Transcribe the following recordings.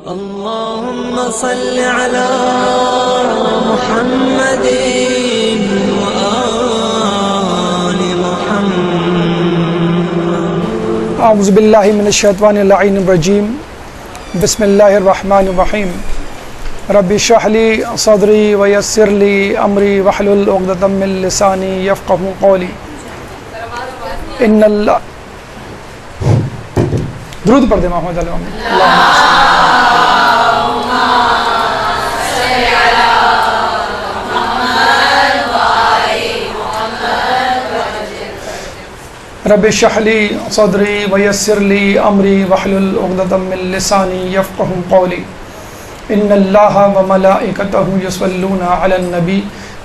اللهم صل على محمد وآل محمد. اعوذ باللہ من الشیطان اللعین الرجیم. بسم اللہ الرحمن الرحیم. رب اشرح لی صدری ویسر لی امری واحلل عقدۃ من لسانی یفقہوا قولی. ان اللہ درود پڑھ دے محمد علیہ وسلم. رب اشرح لی صدری ویسر لی امری واحلل عقدۃ من لسانی یفقہوا قولی. ان اللہ وملائکتہ یصلون علی النبی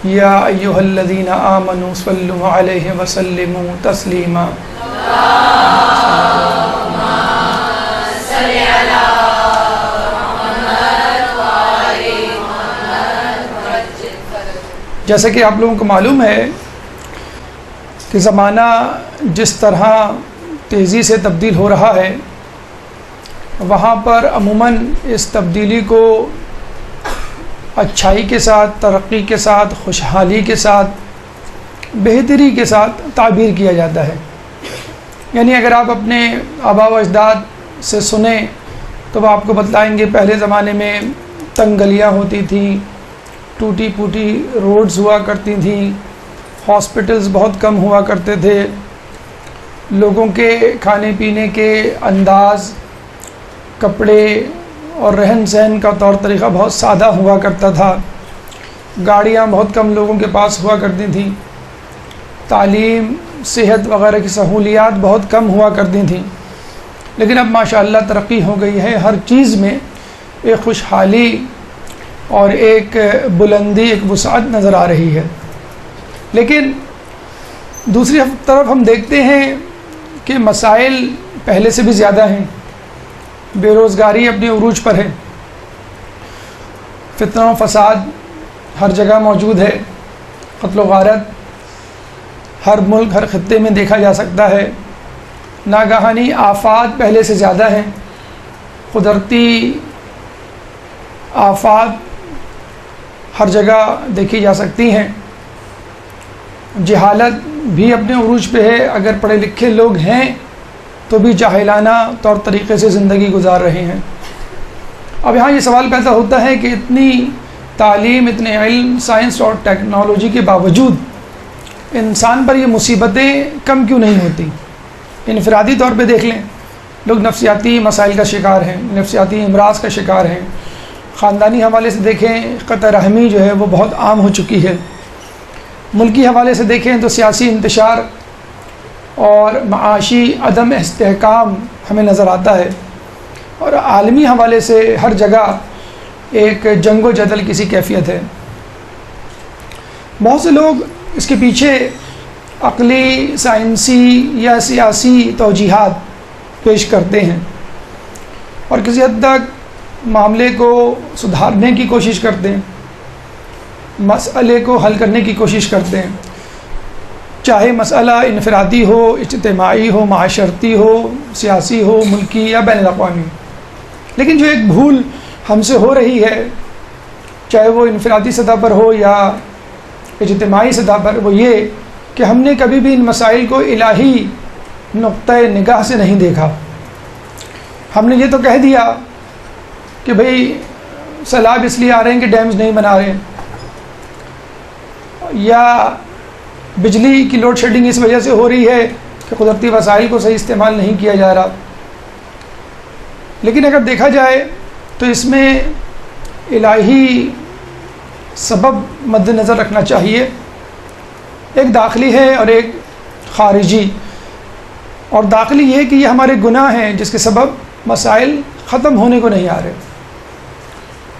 یا ایھا الذین آمنوا صلوا علیہ وسلموا تسلیما. جیسا کہ آپ لوگوں کو معلوم ہے کہ زمانہ جس طرح تیزی سے تبدیل ہو رہا ہے، وہاں پر عموماً اس تبدیلی کو اچھائی کے ساتھ، ترقی کے ساتھ، خوشحالی کے ساتھ، بہتری کے ساتھ تعبیر کیا جاتا ہے. یعنی اگر آپ اپنے آباء و اجداد سے سنیں تو وہ آپ کو بتلائیں گے پہلے زمانے میں تنگ گلیاں ہوتی تھیں، ٹوٹی پوٹی روڈز ہوا کرتی تھیں، ہاسپٹلز بہت کم ہوا کرتے تھے، لوگوں کے کھانے پینے کے انداز، کپڑے اور رہن سہن کا طور طریقہ بہت سادہ ہوا کرتا تھا، گاڑیاں بہت کم لوگوں کے پاس ہوا کرتی تھیں، تعلیم، صحت وغیرہ کی سہولیات بہت کم ہوا کرتی تھیں. لیکن اب ماشاءاللہ ترقی ہو گئی ہے، ہر چیز میں ایک خوشحالی اور ایک بلندی، ایک وسعت نظر آ رہی ہے. لیکن دوسری طرف ہم دیکھتے ہیں کہ مسائل پہلے سے بھی زیادہ ہیں. بے روزگاری اپنے عروج پر ہے، فتنہ و فساد ہر جگہ موجود ہے، قتل و غارت ہر ملک، ہر خطے میں دیکھا جا سکتا ہے. ناگہانی آفات پہلے سے زیادہ ہیں، قدرتی آفات ہر جگہ دیکھی جا سکتی ہیں. جہالت بھی اپنے عروج پہ ہے، اگر پڑھے لکھے لوگ ہیں تو بھی جاہلانہ طور طریقے سے زندگی گزار رہے ہیں. اب یہاں یہ سوال پیدا ہوتا ہے کہ اتنی تعلیم، اتنے علم، سائنس اور ٹیکنالوجی کے باوجود انسان پر یہ مصیبتیں کم کیوں نہیں ہوتی؟ انفرادی طور پہ دیکھ لیں، لوگ نفسیاتی مسائل کا شکار ہیں، نفسیاتی امراض کا شکار ہیں. خاندانی حوالے سے دیکھیں، قطع رحمی جو ہے وہ بہت عام ہو چکی ہے. ملکی حوالے سے دیکھیں تو سیاسی انتشار اور معاشی عدم استحکام ہمیں نظر آتا ہے. اور عالمی حوالے سے ہر جگہ ایک جنگ و جدل کی سی کیفیت ہے. بہت سے لوگ اس کے پیچھے عقلی، سائنسی یا سیاسی توجیحات پیش کرتے ہیں اور کسی حد تک معاملے کو سدھارنے کی کوشش کرتے ہیں، مسئلے کو حل کرنے کی کوشش کرتے ہیں، چاہے مسئلہ انفرادی ہو، اجتماعی ہو، معاشرتی ہو، سیاسی ہو، ملکی یا بین الاقوامی. لیکن جو ایک بھول ہم سے ہو رہی ہے، چاہے وہ انفرادی سطح پر ہو یا اجتماعی سطح پر، وہ یہ کہ ہم نے کبھی بھی ان مسائل کو الہی نقطۂ نگاہ سے نہیں دیکھا. ہم نے یہ تو کہہ دیا کہ بھئی سیلاب اس لیے آ رہے ہیں کہ ڈیمز نہیں بنا رہے ہیں، یا بجلی کی لوڈ شیڈنگ اس وجہ سے ہو رہی ہے کہ قدرتی وسائل کو صحیح استعمال نہیں کیا جا رہا. لیکن اگر دیکھا جائے تو اس میں الہی سبب مد نظر رکھنا چاہیے. ایک داخلی ہے اور ایک خارجی. اور داخلی یہ کہ یہ ہمارے گناہ ہیں جس کے سبب مسائل ختم ہونے کو نہیں آ رہے،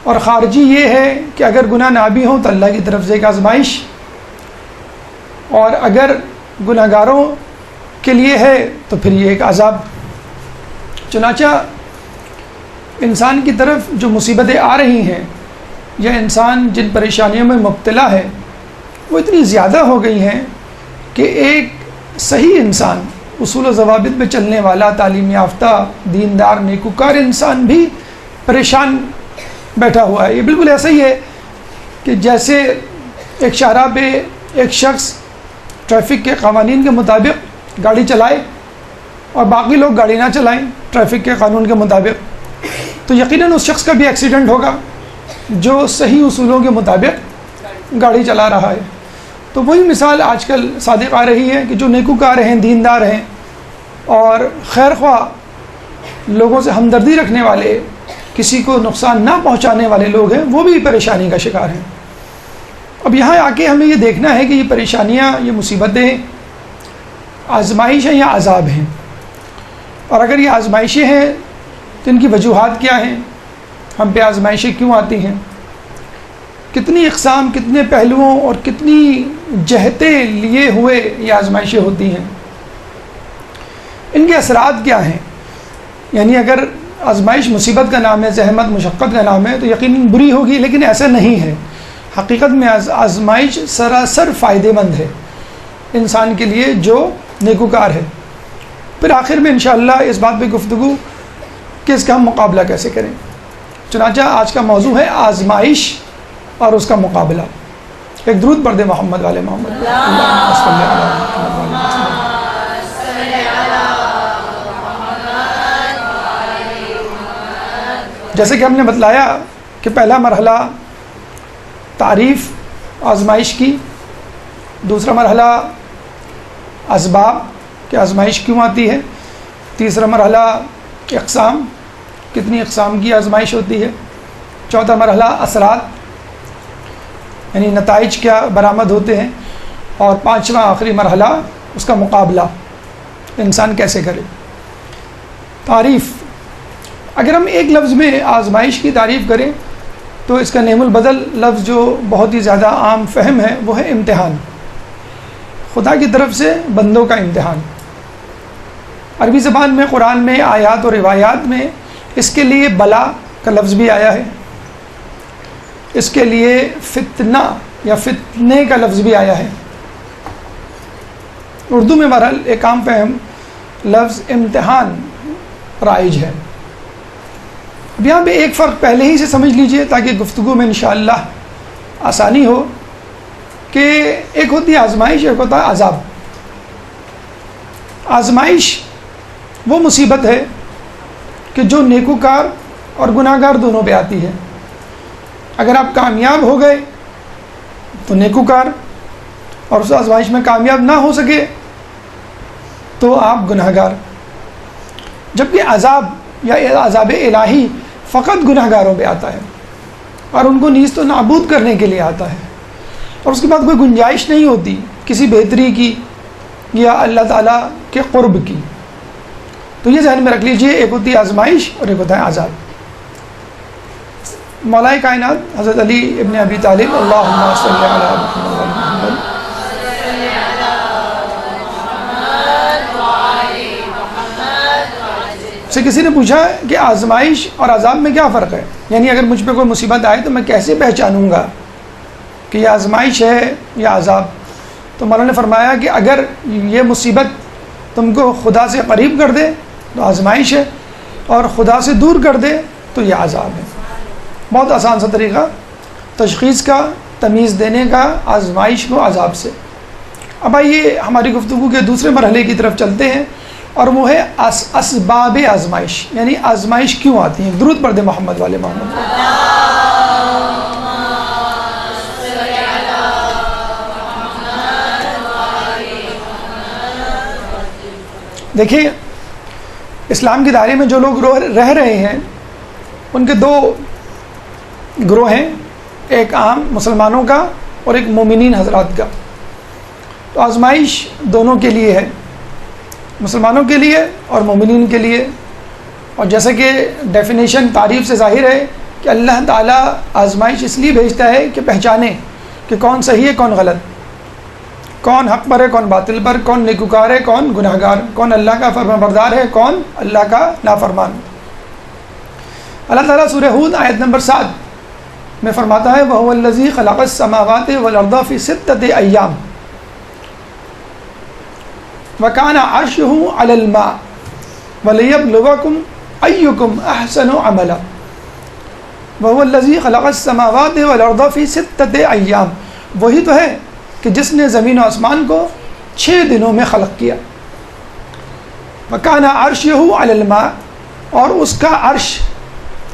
اور خارجی یہ ہے کہ اگر گناہ نہ بھی ہوں تو اللہ کی طرف سے ایک آزمائش، اور اگر گناہ گاروں کے لیے ہے تو پھر یہ ایک عذاب. چنانچہ انسان کی طرف جو مصیبتیں آ رہی ہیں یا انسان جن پریشانیوں میں مبتلا ہے وہ اتنی زیادہ ہو گئی ہیں کہ ایک صحیح انسان، اصول و ضوابط پہ چلنے والا، تعلیم یافتہ، دیندار، نیکوکار انسان بھی پریشان بیٹھا ہوا ہے. یہ بالکل ایسا ہی ہے کہ جیسے ایک شاہراہ پہ ایک شخص ٹریفک کے قوانین کے مطابق گاڑی چلائے اور باقی لوگ گاڑی نہ چلائیں ٹریفک کے قانون کے مطابق، تو یقیناً اس شخص کا بھی ایکسیڈنٹ ہوگا جو صحیح اصولوں کے مطابق گاڑی چلا رہا ہے. تو وہی مثال آج کل صادق آ رہی ہے کہ جو نیکوکار ہیں، دیندار ہیں اور خیر خواہ لوگوں سے ہمدردی رکھنے والے، کسی کو نقصان نہ پہنچانے والے لوگ ہیں، وہ بھی پریشانی کا شکار ہیں. اب یہاں آ کے ہمیں یہ دیکھنا ہے کہ یہ پریشانیاں، یہ مصیبتیں آزمائش ہیں یا عذاب ہیں، اور اگر یہ آزمائشیں ہیں تو ان کی وجوہات کیا ہیں، ہم پہ آزمائشیں کیوں آتی ہیں، کتنی اقسام، کتنے پہلوؤں اور کتنی جہتیں لیے ہوئے یہ آزمائشیں ہوتی ہیں، ان کے اثرات کیا ہیں. یعنی اگر آزمائش مصیبت کا نام ہے، زحمت مشقت کا نام ہے، تو یقیناً بری ہوگی، لیکن ایسا نہیں ہے. حقیقت میں آزمائش سراسر فائدہ مند ہے انسان کے لیے جو نیکوکار ہے. پھر آخر میں انشاءاللہ اس بات پہ گفتگو کہ اس کا ہم مقابلہ کیسے کریں. چنانچہ آج کا موضوع ہے آزمائش اور اس کا مقابلہ. ایک درود پڑھ دے محمد والے محمد. اللہم صلی علی محمد. جیسے کہ ہم نے بتلایا کہ پہلا مرحلہ تعریف آزمائش کی، دوسرا مرحلہ اسباب کہ آزمائش کیوں آتی ہے، تیسرا مرحلہ اقسام، کتنی اقسام کی آزمائش ہوتی ہے، چوتھا مرحلہ اثرات یعنی نتائج کیا برآمد ہوتے ہیں، اور پانچواں آخری مرحلہ اس کا مقابلہ انسان کیسے کرے. تعریف، اگر ہم ایک لفظ میں آزمائش کی تعریف کریں تو اس کا نعم البدل لفظ جو بہت ہی زیادہ عام فہم ہے وہ ہے امتحان، خدا کی طرف سے بندوں کا امتحان. عربی زبان میں، قرآن میں، آیات اور روایات میں اس کے لیے بلا کا لفظ بھی آیا ہے، اس کے لیے فتنہ یا فتنے کا لفظ بھی آیا ہے. اردو میں بہرحال ایک عام فہم لفظ امتحان رائج ہے. اب یہاں پہ ایک فرق پہلے ہی سے سمجھ لیجئے تاکہ گفتگو میں انشاءاللہ آسانی ہو، کہ ایک ہوتی ہے آزمائش، ایک ہوتا ہے عذاب. آزمائش وہ مصیبت ہے کہ جو نیکوکار اور گناہ گار دونوں پہ آتی ہے. اگر آپ کامیاب ہو گئے تو نیکوکار، اور اس آزمائش میں کامیاب نہ ہو سکے تو آپ گناہ گار. جبکہ عذاب یا عذاب الہی فقط گناہ گاروں پہ آتا ہے اور ان کو نیست و نابود کرنے کے لیے آتا ہے، اور اس کے بعد کوئی گنجائش نہیں ہوتی کسی بہتری کی یا اللہ تعالیٰ کے قرب کی. تو یہ ذہن میں رکھ لیجئے، ایک ہوتی ہے آزمائش اور ایک ہوتا ہے عذاب. مولا کائنات حضرت علی ابن ابی طالب اللہم صلی علی محمد سے کسی نے پوچھا کہ آزمائش اور عذاب میں کیا فرق ہے، یعنی اگر مجھ پہ کوئی مصیبت آئے تو میں کیسے پہچانوں گا کہ یہ آزمائش ہے یا عذاب. تو مولانا نے فرمایا کہ اگر یہ مصیبت تم کو خدا سے قریب کر دے تو آزمائش ہے، اور خدا سے دور کر دے تو یہ عذاب ہے. بہت آسان سا طریقہ تشخیص کا، تمیز دینے کا آزمائش کو عذاب سے. اب آئیے ہماری گفتگو کے دوسرے مرحلے کی طرف چلتے ہیں، اور وہ ہے اسباب آزمائش، یعنی آزمائش کیوں آتی ہیں. درود پڑھ دے محمد والے محمد. دیکھیے اسلام کے دائرے میں جو لوگ رہ رہے ہیں ان کے دو گروہ ہیں، ایک عام مسلمانوں کا اور ایک مومنین حضرات کا. تو آزمائش دونوں کے لیے ہے، مسلمانوں کے لیے اور مومنین کے لیے. اور جیسا کہ ڈیفینیشن تعریف سے ظاہر ہے کہ اللہ تعالیٰ آزمائش اس لیے بھیجتا ہے کہ پہچانے کہ کون صحیح ہے کون غلط، کون حق پر ہے کون باطل پر، کون نیکوکار ہے کون گناہ گار، کون اللہ کا فرمانبردار ہے کون اللہ کا نافرمان. اللہ تعالیٰ سورہ ہود آیت نمبر 7 میں فرماتا ہے وَهُوَ الَّذِي خَلَقَ السَّمَاوَاتِ وَالْأَرْضَ فِي 6 أَيَّامٍ وَكَانَ عَرْشُهُ عَلَى الْمَاءِ وَلِيَبْلُوَكُمْ أَيُّكُمْ أَحْسَنُ عَمَلًا. وَهُوَ الَّذِي خَلَقَ السَّمَاوَاتِ وَالْأَرْضَ فِي سِتَّةِ أَيَّامٍ، وہی تو ہے کہ جس نے زمین و آسمان کو 6 دنوں میں خلق کیا. وَكَانَ عَرْشُهُ عَلَى الْمَاءِ، اور اس کا عرش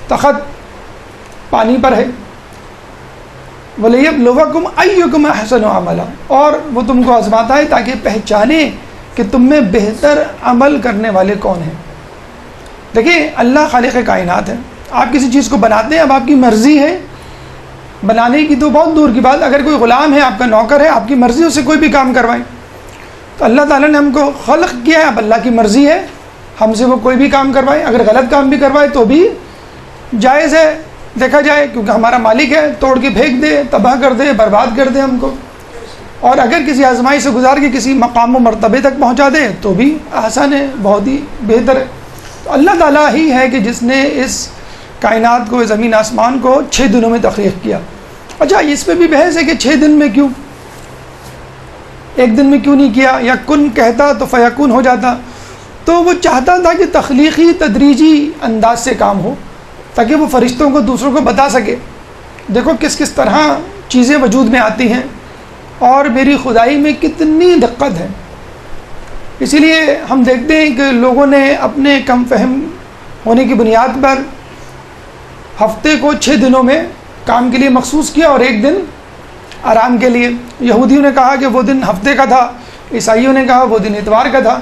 تخت پانی پر ہے. وَلِيَبْلُوَكُمْ أَيُّكُمْ أَحْسَنُ عَمَلًا، اور وہ تم کو آزماتا ہے تاکہ پہچانے کہ تم میں بہتر عمل کرنے والے کون ہیں. دیکھیں اللہ خالق کائنات ہے. آپ کسی چیز کو بناتے ہیں، اب آپ کی مرضی ہے بنانے کی تو بہت دور کی بات، اگر کوئی غلام ہے آپ کا نوکر ہے، آپ کی مرضی اس سے کوئی بھی کام کروائیں. تو اللہ تعالیٰ نے ہم کو خلق کیا ہے، اب اللہ کی مرضی ہے ہم سے وہ کوئی بھی کام کروائے، اگر غلط کام بھی کروائے تو بھی جائز ہے، دیکھا جائے، کیونکہ ہمارا مالک ہے، توڑ کے پھینک دے، تباہ کر دے، برباد کر دے ہم کو، اور اگر کسی آزمائی سے گزار کے کسی مقام و مرتبے تک پہنچا دے تو بھی آسان ہے، بہت ہی بہتر ہے. تو اللہ تعالیٰ ہی ہے کہ جس نے اس کائنات کو، زمین آسمان کو 6 دنوں میں تخلیق کیا. اچھا اس پہ بھی بحث ہے کہ 6 دن میں کیوں، ایک دن میں کیوں نہیں کیا، یا کن کہتا تو فیکون ہو جاتا. تو وہ چاہتا تھا کہ تخلیقی تدریجی انداز سے کام ہو تاکہ وہ فرشتوں کو دوسروں کو بتا سکے دیکھو کس کس طرح چیزیں وجود میں آتی ہیں اور میری خدائی میں کتنی دقت ہے. اسی لیے ہم دیکھتے ہیں کہ لوگوں نے اپنے کم فہم ہونے کی بنیاد پر ہفتے کو 6 دنوں میں کام کے لیے مخصوص کیا اور ایک دن آرام کے لیے. یہودیوں نے کہا کہ وہ دن ہفتے کا تھا، عیسائیوں نے کہا وہ دن اتوار کا تھا.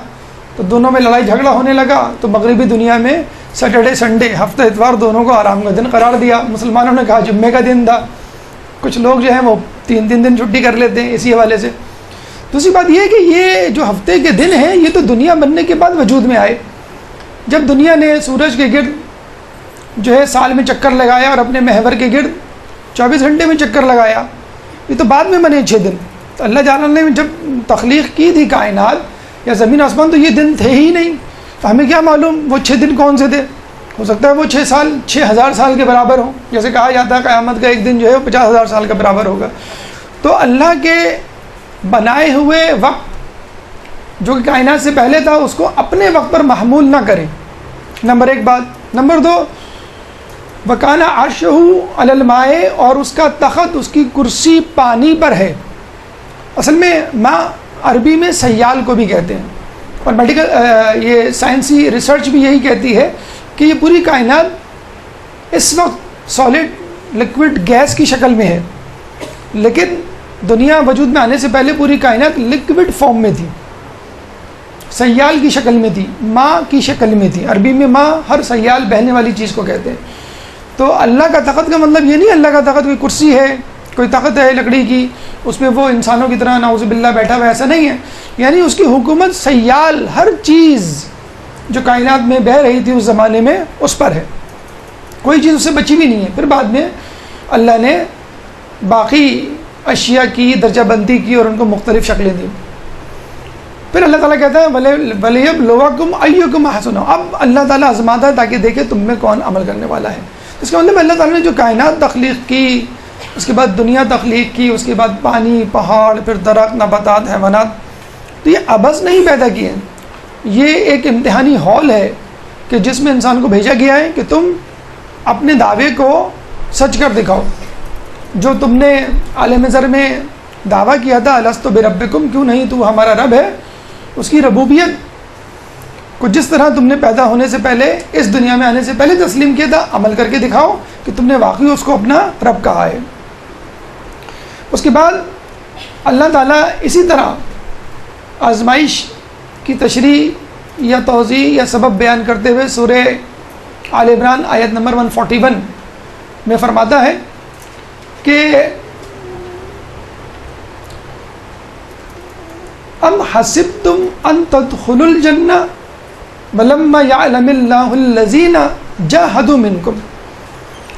تو دونوں میں لڑائی جھگڑا ہونے لگا تو مغربی دنیا میں سیٹرڈے سنڈے، ہفتہ اتوار دونوں کو آرام کا دن قرار دیا. مسلمانوں نے کہا جمعے کا دن تھا. کچھ لوگ جو ہیں وہ 3 دن چھٹی کر لیتے ہیں اسی حوالے سے. دوسری بات یہ ہے کہ یہ جو ہفتے کے دن ہیں یہ تو دنیا بننے کے بعد وجود میں آئے. جب دنیا نے سورج کے گرد جو ہے سال میں چکر لگایا اور اپنے محور کے گرد 24 گھنٹے میں چکر لگایا، یہ تو بعد میں بنے 6 دن. تو اللہ تعالیٰ نے جب تخلیق کی تھی کائنات یا زمین آسمان تو یہ دن تھے ہی نہیں. تو ہمیں کیا معلوم وہ 6 دن کون سے تھے؟ ہو سکتا ہے وہ 6,000 سال کے برابر ہوں، جیسے کہا جاتا ہے قیامت کا ایک دن جو ہے 50,000 سال کے برابر ہوگا. تو اللہ کے بنائے ہوئے وقت جو کہ کائنات سے پہلے تھا اس کو اپنے وقت پر محمول نہ کریں، نمبر 1 بات. نمبر 2، وَكَانَ عَرْشُهُ عَلَى الْمَاءِ، اور اس کا تخت، اس کی کرسی پانی پر ہے. اصل میں ماء عربی میں سیال کو بھی کہتے ہیں، اور میڈیکل یہ سائنسی ریسرچ بھی یہی کہتی ہے کہ یہ پوری کائنات اس وقت سالڈ لکوڈ گیس کی شکل میں ہے، لیکن دنیا وجود میں آنے سے پہلے پوری کائنات لکوڈ فارم میں تھی، سیال کی شکل میں تھی، ماء کی شکل میں تھی. عربی میں ماء ہر سیال بہنے والی چیز کو کہتے ہیں. تو اللہ کا تخت کا مطلب یہ نہیں اللہ کا تخت کوئی کرسی ہے، کوئی تخت ہے لکڑی کی، اس میں وہ انسانوں کی طرح نعوذ باللہ بیٹھا ہوا، ایسا نہیں ہے. یعنی اس کی حکومت سیال ہر چیز جو کائنات میں بہہ رہی تھی اس زمانے میں اس پر ہے، کوئی چیز اس سے بچی بھی نہیں ہے. پھر بعد میں اللہ نے باقی اشیاء کی درجہ بندی کی اور ان کو مختلف شکلیں دی. پھر اللہ تعالیٰ کہتا ہے وَلِيَبْلُوَكُمْ أَيُّكُمْ أَحْسَنُ، اب اللہ تعالیٰ آزماتا ہے تاکہ دیکھے تم میں کون عمل کرنے والا ہے. اس کا مطلب اللہ تعالیٰ نے جو کائنات تخلیق کی، اس کے بعد دنیا تخلیق کی، اس کے بعد پانی، پہاڑ، پھر درخت، نباتات، حیوانات، تو یہ عبث نہیں پیدا کیے ہیں. یہ ایک امتحانی ہال ہے کہ جس میں انسان کو بھیجا گیا ہے کہ تم اپنے دعوے کو سچ کر دکھاؤ. جو تم نے عالم ذر میں دعویٰ کیا تھا الست بربکم، کیوں نہیں تو ہمارا رب ہے، اس کی ربوبیت کو جس طرح تم نے پیدا ہونے سے پہلے اس دنیا میں آنے سے پہلے تسلیم کیا تھا، عمل کر کے دکھاؤ کہ تم نے واقعی اس کو اپنا رب کہا ہے. اس کے بعد اللہ تعالیٰ اسی طرح آزمائش کی تشریح یا توضیح یا سبب بیان کرتے ہوئے سورہ آل عمران آیت نمبر 141 میں فرماتا ہے کہ ام حسبتم ان تدخلوا الجنہ ولما يعلم اللہ الذین جاہدوا منکم.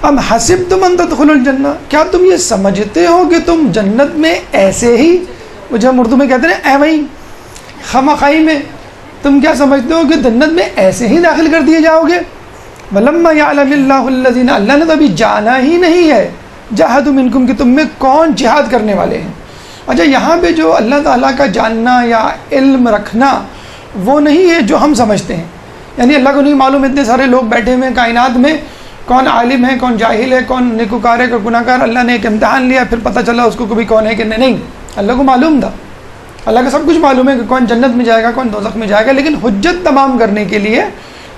ام حسبتم ان تدخلوا الجنہ، کیا تم یہ سمجھتے ہو کہ تم جنت میں ایسے ہی، وہ جو ہم اردو میں کہتے ہیں ایویں خامخواہی میں، تم کیا سمجھتے ہو کہ جنت میں ایسے ہی داخل کر دیے جاؤ گے؟ ولما يعلم اللہ الذین، اللہ نے تو ابھی جانا ہی نہیں ہے جاہدوا منکم کہ تم میں کون جہاد کرنے والے ہیں. اچھا یہاں پہ جو اللہ تعالیٰ کا جاننا یا علم رکھنا وہ نہیں ہے جو ہم سمجھتے ہیں. یعنی اللہ کو نہیں معلوم اتنے سارے لوگ بیٹھے ہوئے ہیں کائنات میں کون عالم ہے کون جاہل ہے کون نیکوکار ہے کون گناہگار. اللہ نے ایک امتحان لیا, پھر پتہ چلا اس کو کبھی کون ہے کہ نہیں. اللہ کو معلوم تھا, اللہ کا سب کچھ معلوم ہے کہ کون جنت میں جائے گا کون دوزخ میں جائے گا, لیکن حجت تمام کرنے کے لیے,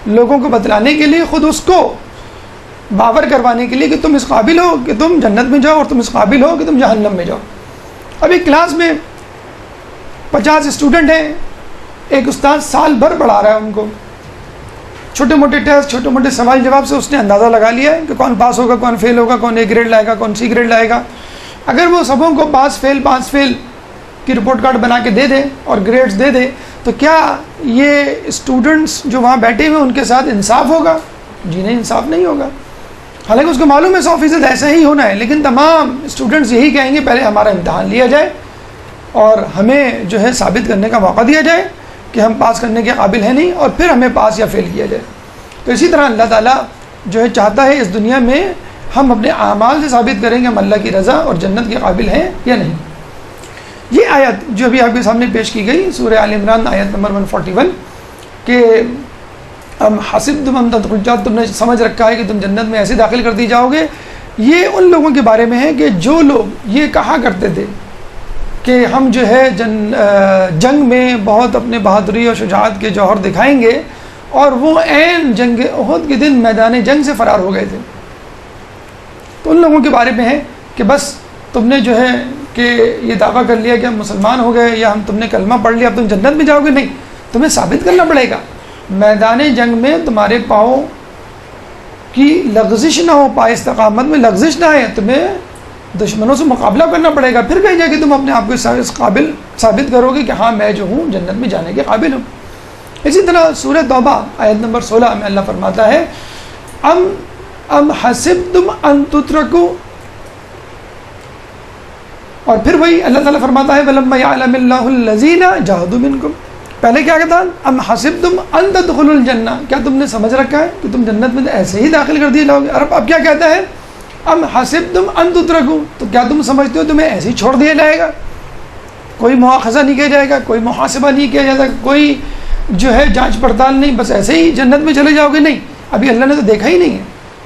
لوگوں کو بتلانے کے لیے, خود اس کو باور کروانے کے لیے کہ تم اس قابل ہو کہ تم جنت میں جاؤ اور تم اس قابل ہو کہ تم جہنم میں جاؤ. ابھی کلاس میں 50 اسٹوڈنٹ ہیں, ایک استاد سال بھر پڑھا رہا ہے ان کو, چھوٹے موٹے ٹیسٹ چھوٹے موٹے سوال جواب سے اس نے اندازہ لگا لیا ہے کہ کون پاس ہوگا کون فیل ہوگا, کون اے گریڈ لائے گا کون سی گریڈ لائے گا. اگر وہ سبوں کو پاس فیل کی رپورٹ کارڈ بنا کے دے دے اور گریڈز دے دے, تو کیا یہ اسٹوڈنٹس جو وہاں بیٹھے ہوئے ان کے ساتھ انصاف ہوگا؟ جی نہیں, انصاف نہیں ہوگا. حالانکہ اس کو معلوم ہے 100% ایسا ہی ہونا ہے, لیکن تمام اسٹوڈنٹس یہی کہیں گے پہلے ہمارا امتحان لیا جائے اور ہمیں جو ہے ثابت کرنے کا موقع دیا جائے کہ ہم پاس کرنے کے قابل ہیں نہیں, اور پھر ہمیں پاس یا فیل کیا جائے. تو اسی طرح اللہ تعالیٰ جو ہے چاہتا ہے اس دنیا میں ہم اپنے اعمال سے ثابت کریں کہ ہم اللہ کی رضا اور جنت کے قابل ہیں یا نہیں. یہ آیت جو ابھی آپ کے سامنے پیش کی گئی سورہ آل عمران آیت نمبر 141 کہ حسبتم ان تدخلوا, تم نے سمجھ رکھا ہے کہ تم جنت میں ایسے داخل کر دی جاؤ گے, یہ ان لوگوں کے بارے میں ہے کہ جو لوگ یہ کہا کرتے تھے کہ ہم جو ہے جنگ میں بہت اپنے بہادری اور شجاعت کے جوہر دکھائیں گے, اور وہ عین جنگ احد کے دن میدان جنگ سے فرار ہو گئے تھے. تو ان لوگوں کے بارے میں ہے کہ بس تم نے جو ہے کہ یہ دعویٰ کر لیا کہ ہم مسلمان ہو گئے یا تم نے کلمہ پڑھ لیا اب تم جنت میں جاؤ گے. نہیں, تمہیں ثابت کرنا پڑے گا. میدان جنگ میں تمہارے پاؤں کی لغزش نہ ہو, پائے استقامت میں لغزش نہ آئے, تمہیں دشمنوں سے مقابلہ کرنا پڑے گا, پھر کہیں جا کہ تم اپنے آپ کو اس قابل ثابت کرو گے کہ ہاں میں جو ہوں جنت میں جانے کے قابل ہوں. اسی طرح سورہ توبہ آیت نمبر 16 میں اللہ فرماتا ہے ام حسبتم ان تترکوا, اور پھر وہی اللہ تعالیٰ فرماتا ہے وَلَمَّا يَعْلَمِ اللَّهُ الَّذِينَ جَاهَدُوا مِنْكُمْ. پہلے کیا کہتا ہے ام حسبتم ان تدخلوا الجنہ, کیا تم نے سمجھ رکھا ہے کہ تم جنت میں ایسے ہی داخل کر دیے جاؤ گے. اور اب کیا کہتا ہے ام حسبتم ان تترکوا, تو کیا تم سمجھتے ہو تمہیں ایسے ہی چھوڑ دیا جائے گا, کوئی مواخذہ نہیں کیا جائے گا, کوئی محاسبہ نہیں کیا جائے گا, کوئی جو ہے جانچ پڑتال نہیں, بس ایسے ہی جنت میں چلے جاؤ گے؟ نہیں, ابھی اللہ نے تو دیکھا ہی نہیں ہے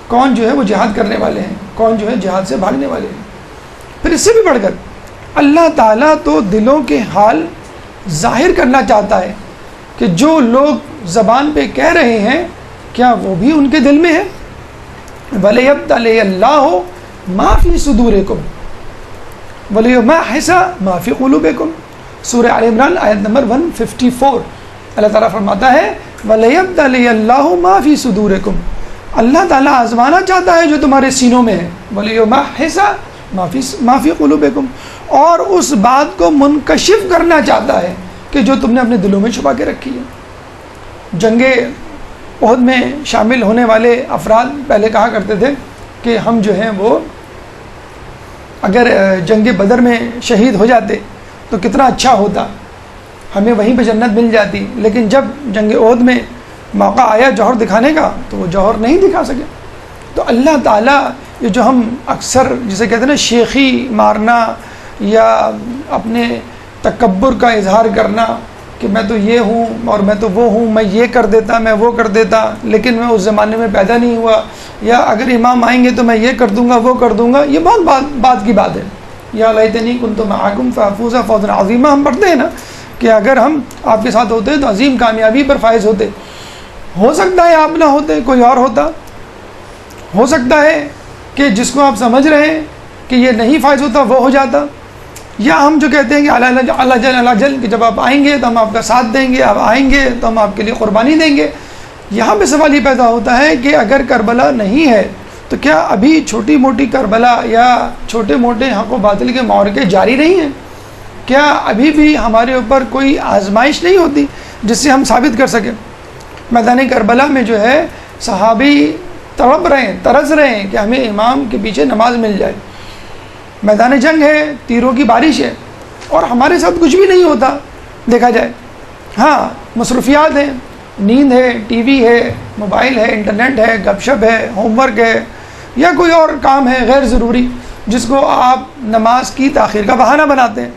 کون جو ہے وہ جہاد کرنے والے ہیں, کون جو ہے جہاد سے بھاگنے والے ہیں. پھر اس سے بھی بڑھ کر اللہ تعالیٰ تو دلوں کے حال ظاہر کرنا چاہتا ہے کہ جو لوگ زبان پہ کہہ رہے ہیں کیا وہ بھی ان کے دل میں ہے. وَلِيَبْتَلِيَ اللَّهُ مَا فِي صُدُورِكُمْ وَلِيُمَحِّصَ مَا فِي قُلُوبِكُمْ. سورہ آل عمران آیت نمبر 154 اللہ تعالیٰ فرماتا ہے وَلِيَبْتَلِيَ اللَّهُ مَا فِي صُدُورِكُمْ, اللہ تعالیٰ آزمانا چاہتا ہے جو تمہارے سینوں میں ہے. وَلِيُمَحِّصَ مَا فِي قُلُوبِكُمْ, اور اس بات کو منکشف کرنا چاہتا ہے کہ جو تم نے اپنے دلوں میں چھپا کے رکھی ہے. جنگ احد میں شامل ہونے والے افراد پہلے کہا کرتے تھے کہ ہم جو ہیں وہ اگر جنگ بدر میں شہید ہو جاتے تو کتنا اچھا ہوتا, ہمیں وہیں پہ جنت مل جاتی. لیکن جب جنگ احد میں موقع آیا جوہر دکھانے کا تو وہ جوہر نہیں دکھا سکے. تو اللہ تعالیٰ یہ جو ہم اکثر جسے کہتے ہیں نا شیخی مارنا یا اپنے تکبر کا اظہار کرنا کہ میں تو یہ ہوں اور میں تو وہ ہوں, میں یہ کر دیتا میں وہ کر دیتا, لیکن میں اس زمانے میں پیدا نہیں ہوا, یا اگر امام آئیں گے تو میں یہ کر دوں گا وہ کر دوں گا, یہ بہت بات کی بات ہے. یا لیتنی کنت معکم فافوز فوزا عظیما, ہم پڑھتے ہیں نا کہ اگر ہم آپ کے ساتھ ہوتے تو عظیم کامیابی پر فائز ہوتے. ہو سکتا ہے آپ نہ ہوتے, کوئی اور ہوتا. ہو سکتا ہے کہ جس کو آپ سمجھ رہے ہیں کہ یہ نہیں فائز ہوتا وہ ہو جاتا. یا ہم جو کہتے ہیں کہ اللہ جل کہ جب آپ آئیں گے تو ہم آپ کا ساتھ دیں گے, آپ آئیں گے تو ہم آپ کے لیے قربانی دیں گے. یہاں پہ سوال یہ پیدا ہوتا ہے کہ اگر کربلا نہیں ہے تو کیا ابھی چھوٹی موٹی کربلا یا چھوٹے موٹے حق و باطل کے معرکے جاری نہیں ہیں؟ کیا ابھی بھی ہمارے اوپر کوئی آزمائش نہیں ہوتی جس سے ہم ثابت کر سکیں؟ میدان کربلا میں جو ہے صحابی تڑپ رہے ہیں, ترس رہے ہیں کہ ہمیں امام کے پیچھے نماز مل جائے. میدان جنگ ہے, تیروں کی بارش ہے, اور ہمارے ساتھ کچھ بھی نہیں ہوتا دیکھا جائے. ہاں مصروفیات ہیں, نیند ہے, ٹی وی ہے, موبائل ہے, انٹرنیٹ ہے, گپ شپ ہے, ہوم ورک ہے, یا کوئی اور کام ہے غیر ضروری جس کو آپ نماز کی تاخیر کا بہانہ بناتے ہیں.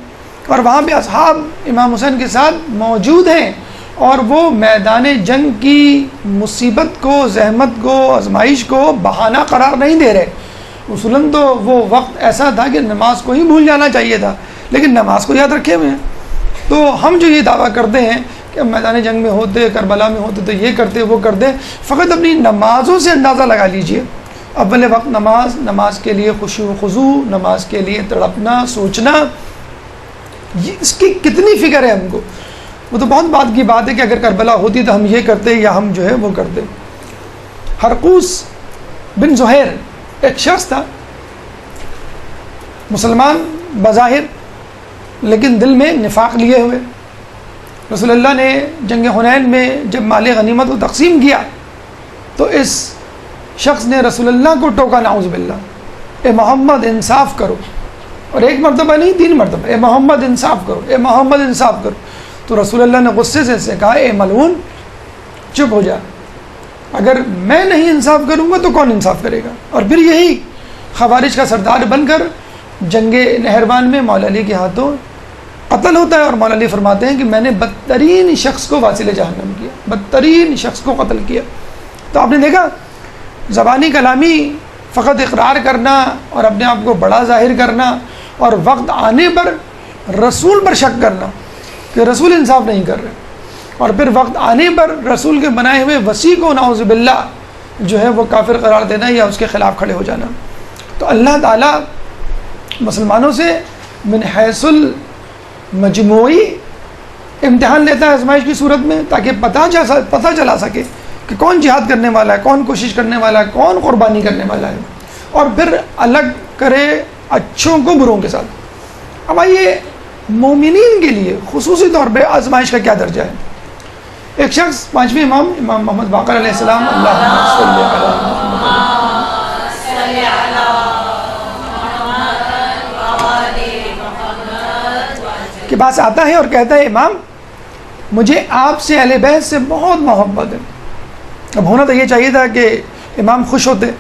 اور وہاں پہ اصحاب امام حسین کے ساتھ موجود ہیں اور وہ میدان جنگ کی مصیبت کو، زحمت کو، آزمائش کو بہانہ قرار نہیں دے رہے. اصولاً تو وہ وقت ایسا تھا کہ نماز کو ہی بھول جانا چاہیے تھا، لیکن نماز کو یاد رکھے ہوئے ہیں. تو ہم جو یہ دعویٰ کرتے ہیں کہ میدان جنگ میں ہوتے، کربلا میں ہوتے تو یہ کرتے وہ کرتے، فقط اپنی نمازوں سے اندازہ لگا لیجئے. اول وقت نماز کے لیے خشوع و خضوع، نماز کے لیے تڑپنا، سوچنا، اس کی کتنی فکر ہے ہم کو. وہ تو بہت بات کی بات ہے کہ اگر کربلا ہوتی تو ہم یہ کرتے یا ہم جو ہے وہ کرتے. حرقوس بن زہیر ایک شخص تھا، مسلمان بظاہر لیکن دل میں نفاق لیے ہوئے. رسول اللہ نے جنگ حنین میں جب مال غنیمت کو تقسیم کیا تو اس شخص نے رسول اللہ کو ٹوکا، نعوذ باللہ، اے محمد انصاف کرو. اور ایک مرتبہ نہیں، 3 مرتبہ، اے محمد انصاف کرو، اے محمد انصاف کرو. تو رسول اللہ نے غصے سے کہا، اے ملعون چپ ہو جا، اگر میں نہیں انصاف کروں گا تو کون انصاف کرے گا. اور پھر یہی خوارج کا سردار بن کر جنگ نہروان میں مولا علی کے ہاتھوں قتل ہوتا ہے. اور مولا علی فرماتے ہیں کہ میں نے بدترین شخص کو واصل جہنم کیا، بدترین شخص کو قتل کیا. تو آپ نے دیکھا، زبانی کلامی فقط اقرار کرنا اور اپنے آپ کو بڑا ظاہر کرنا، اور وقت آنے پر رسول پر شک کرنا کہ رسول انصاف نہیں کر رہے، اور پھر وقت آنے پر رسول کے بنائے ہوئے وصی کو نعوذ باللہ جو ہے وہ کافر قرار دینا یا اس کے خلاف کھڑے ہو جانا. تو اللہ تعالیٰ مسلمانوں سے من حیث المجموعی امتحان لیتا ہے آزمائش کی صورت میں، تاکہ پتہ چلا سکے کہ کون جہاد کرنے والا ہے، کون کوشش کرنے والا ہے، کون قربانی کرنے والا ہے، اور پھر الگ کرے اچھوں کو بروں کے ساتھ. اب آئیے مومنین کے لیے خصوصی طور پہ آزمائش کا کیا درجہ ہے. ایک شخص، 5ویں امام محمد باقر علیہ السلام، اللہم صلی علی محمد کے پاس آتا ہے اور کہتا ہے، امام مجھے آپ سے اہل بیت سے بہت محبت ہے. اب ہونا تو یہ چاہیے تھا کہ امام خوش ہوتے،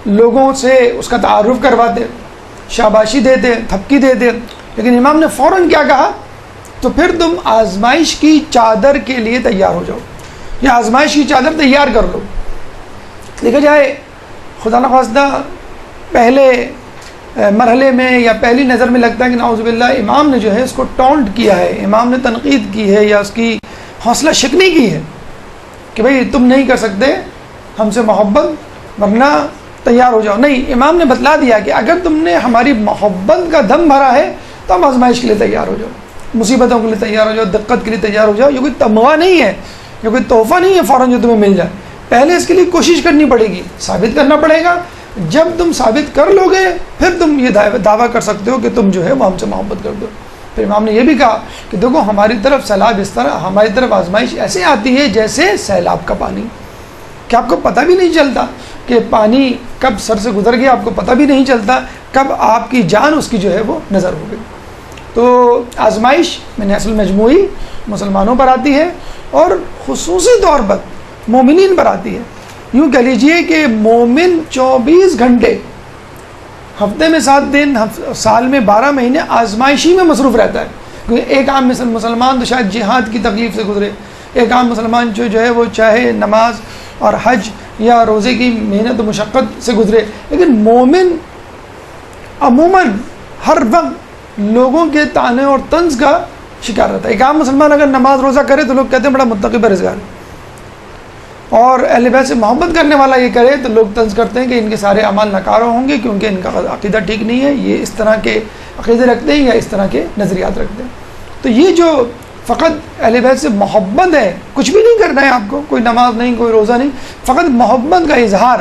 لوگوں سے اس کا تعارف کرواتے، شاباشی دیتے، تھپکی دیتے، لیکن امام نے فوراً کیا کہا، تو پھر تم آزمائش کی چادر کے لیے تیار ہو جاؤ، یا آزمائش کی چادر تیار کر لو. دیکھا جائے خدا نخواستہ پہلے مرحلے میں یا پہلی نظر میں لگتا ہے کہ نعوذ باللہ امام نے جو ہے اس کو ٹونٹ کیا ہے، امام نے تنقید کی ہے یا اس کی حوصلہ شکنی کی ہے کہ بھئی تم نہیں کر سکتے ہم سے محبت، ورنہ تیار ہو جاؤ. نہیں، امام نے بتلا دیا کہ اگر تم نے ہماری محبت کا دم بھرا ہے تو ہم آزمائش کے لیے تیار ہو جاؤ، مصیبتوں کے لیے تیار ہو جاؤ، دقت کے لیے تیار ہو جاؤ. یہ کوئی تمغہ نہیں ہے، یہ کوئی تحفہ نہیں ہے فوراً جو تمہیں مل جائے. پہلے اس کے لیے کوشش کرنی پڑے گی، ثابت کرنا پڑے گا. جب تم ثابت کر لو گے پھر تم یہ دعویٰ کر سکتے ہو کہ تم جو ہے وہ ہم سے محبت کر دو. پھر امام نے یہ بھی کہا کہ دیکھو ہماری طرف سیلاب اس طرح، ہماری طرف آزمائش ایسے آتی ہے جیسے سیلاب کا پانی، کہ آپ کو پتہ بھی نہیں چلتا کہ پانی کب سر سے گزر گیا، آپ کو پتہ بھی نہیں چلتا کب آپ کی جان اس کی جو ہے وہ نظر ہو گئی. تو آزمائش من حیث المجموعی مسلمانوں پر آتی ہے اور خصوصی طور پر مومنین پر آتی ہے. یوں کہہ لیجئے کہ مومن 24 گھنٹے، ہفتے میں 7 دن، سال میں 12 مہینے آزمائشی میں مصروف رہتا ہے. کیونکہ ایک عام مسلمان تو شاید جہاد کی تکلیف سے گزرے، ایک عام مسلمان جو ہے وہ چاہے نماز اور حج یا روزے کی محنت و مشقت سے گزرے، لیکن مومن عموماً ہر وقت لوگوں کے طعنے اور طنز کا شکار رہتا ہے. ایک عام مسلمان اگر نماز روزہ کرے تو لوگ کہتے ہیں بڑا متقی پرہیزگار ہے، اور اہل بیت سے محبت کرنے والا یہ کرے تو لوگ طنز کرتے ہیں کہ ان کے سارے اعمال ناکارہ ہوں گے کیونکہ ان کا عقیدہ ٹھیک نہیں ہے، یہ اس طرح کے عقیدے رکھتے ہیں یا اس طرح کے نظریات رکھتے ہیں. تو یہ جو فقط اہل بیت سے محبت ہے، کچھ بھی نہیں کرنا ہے آپ کو، کوئی نماز نہیں، کوئی روزہ نہیں، فقط محبت کا اظہار،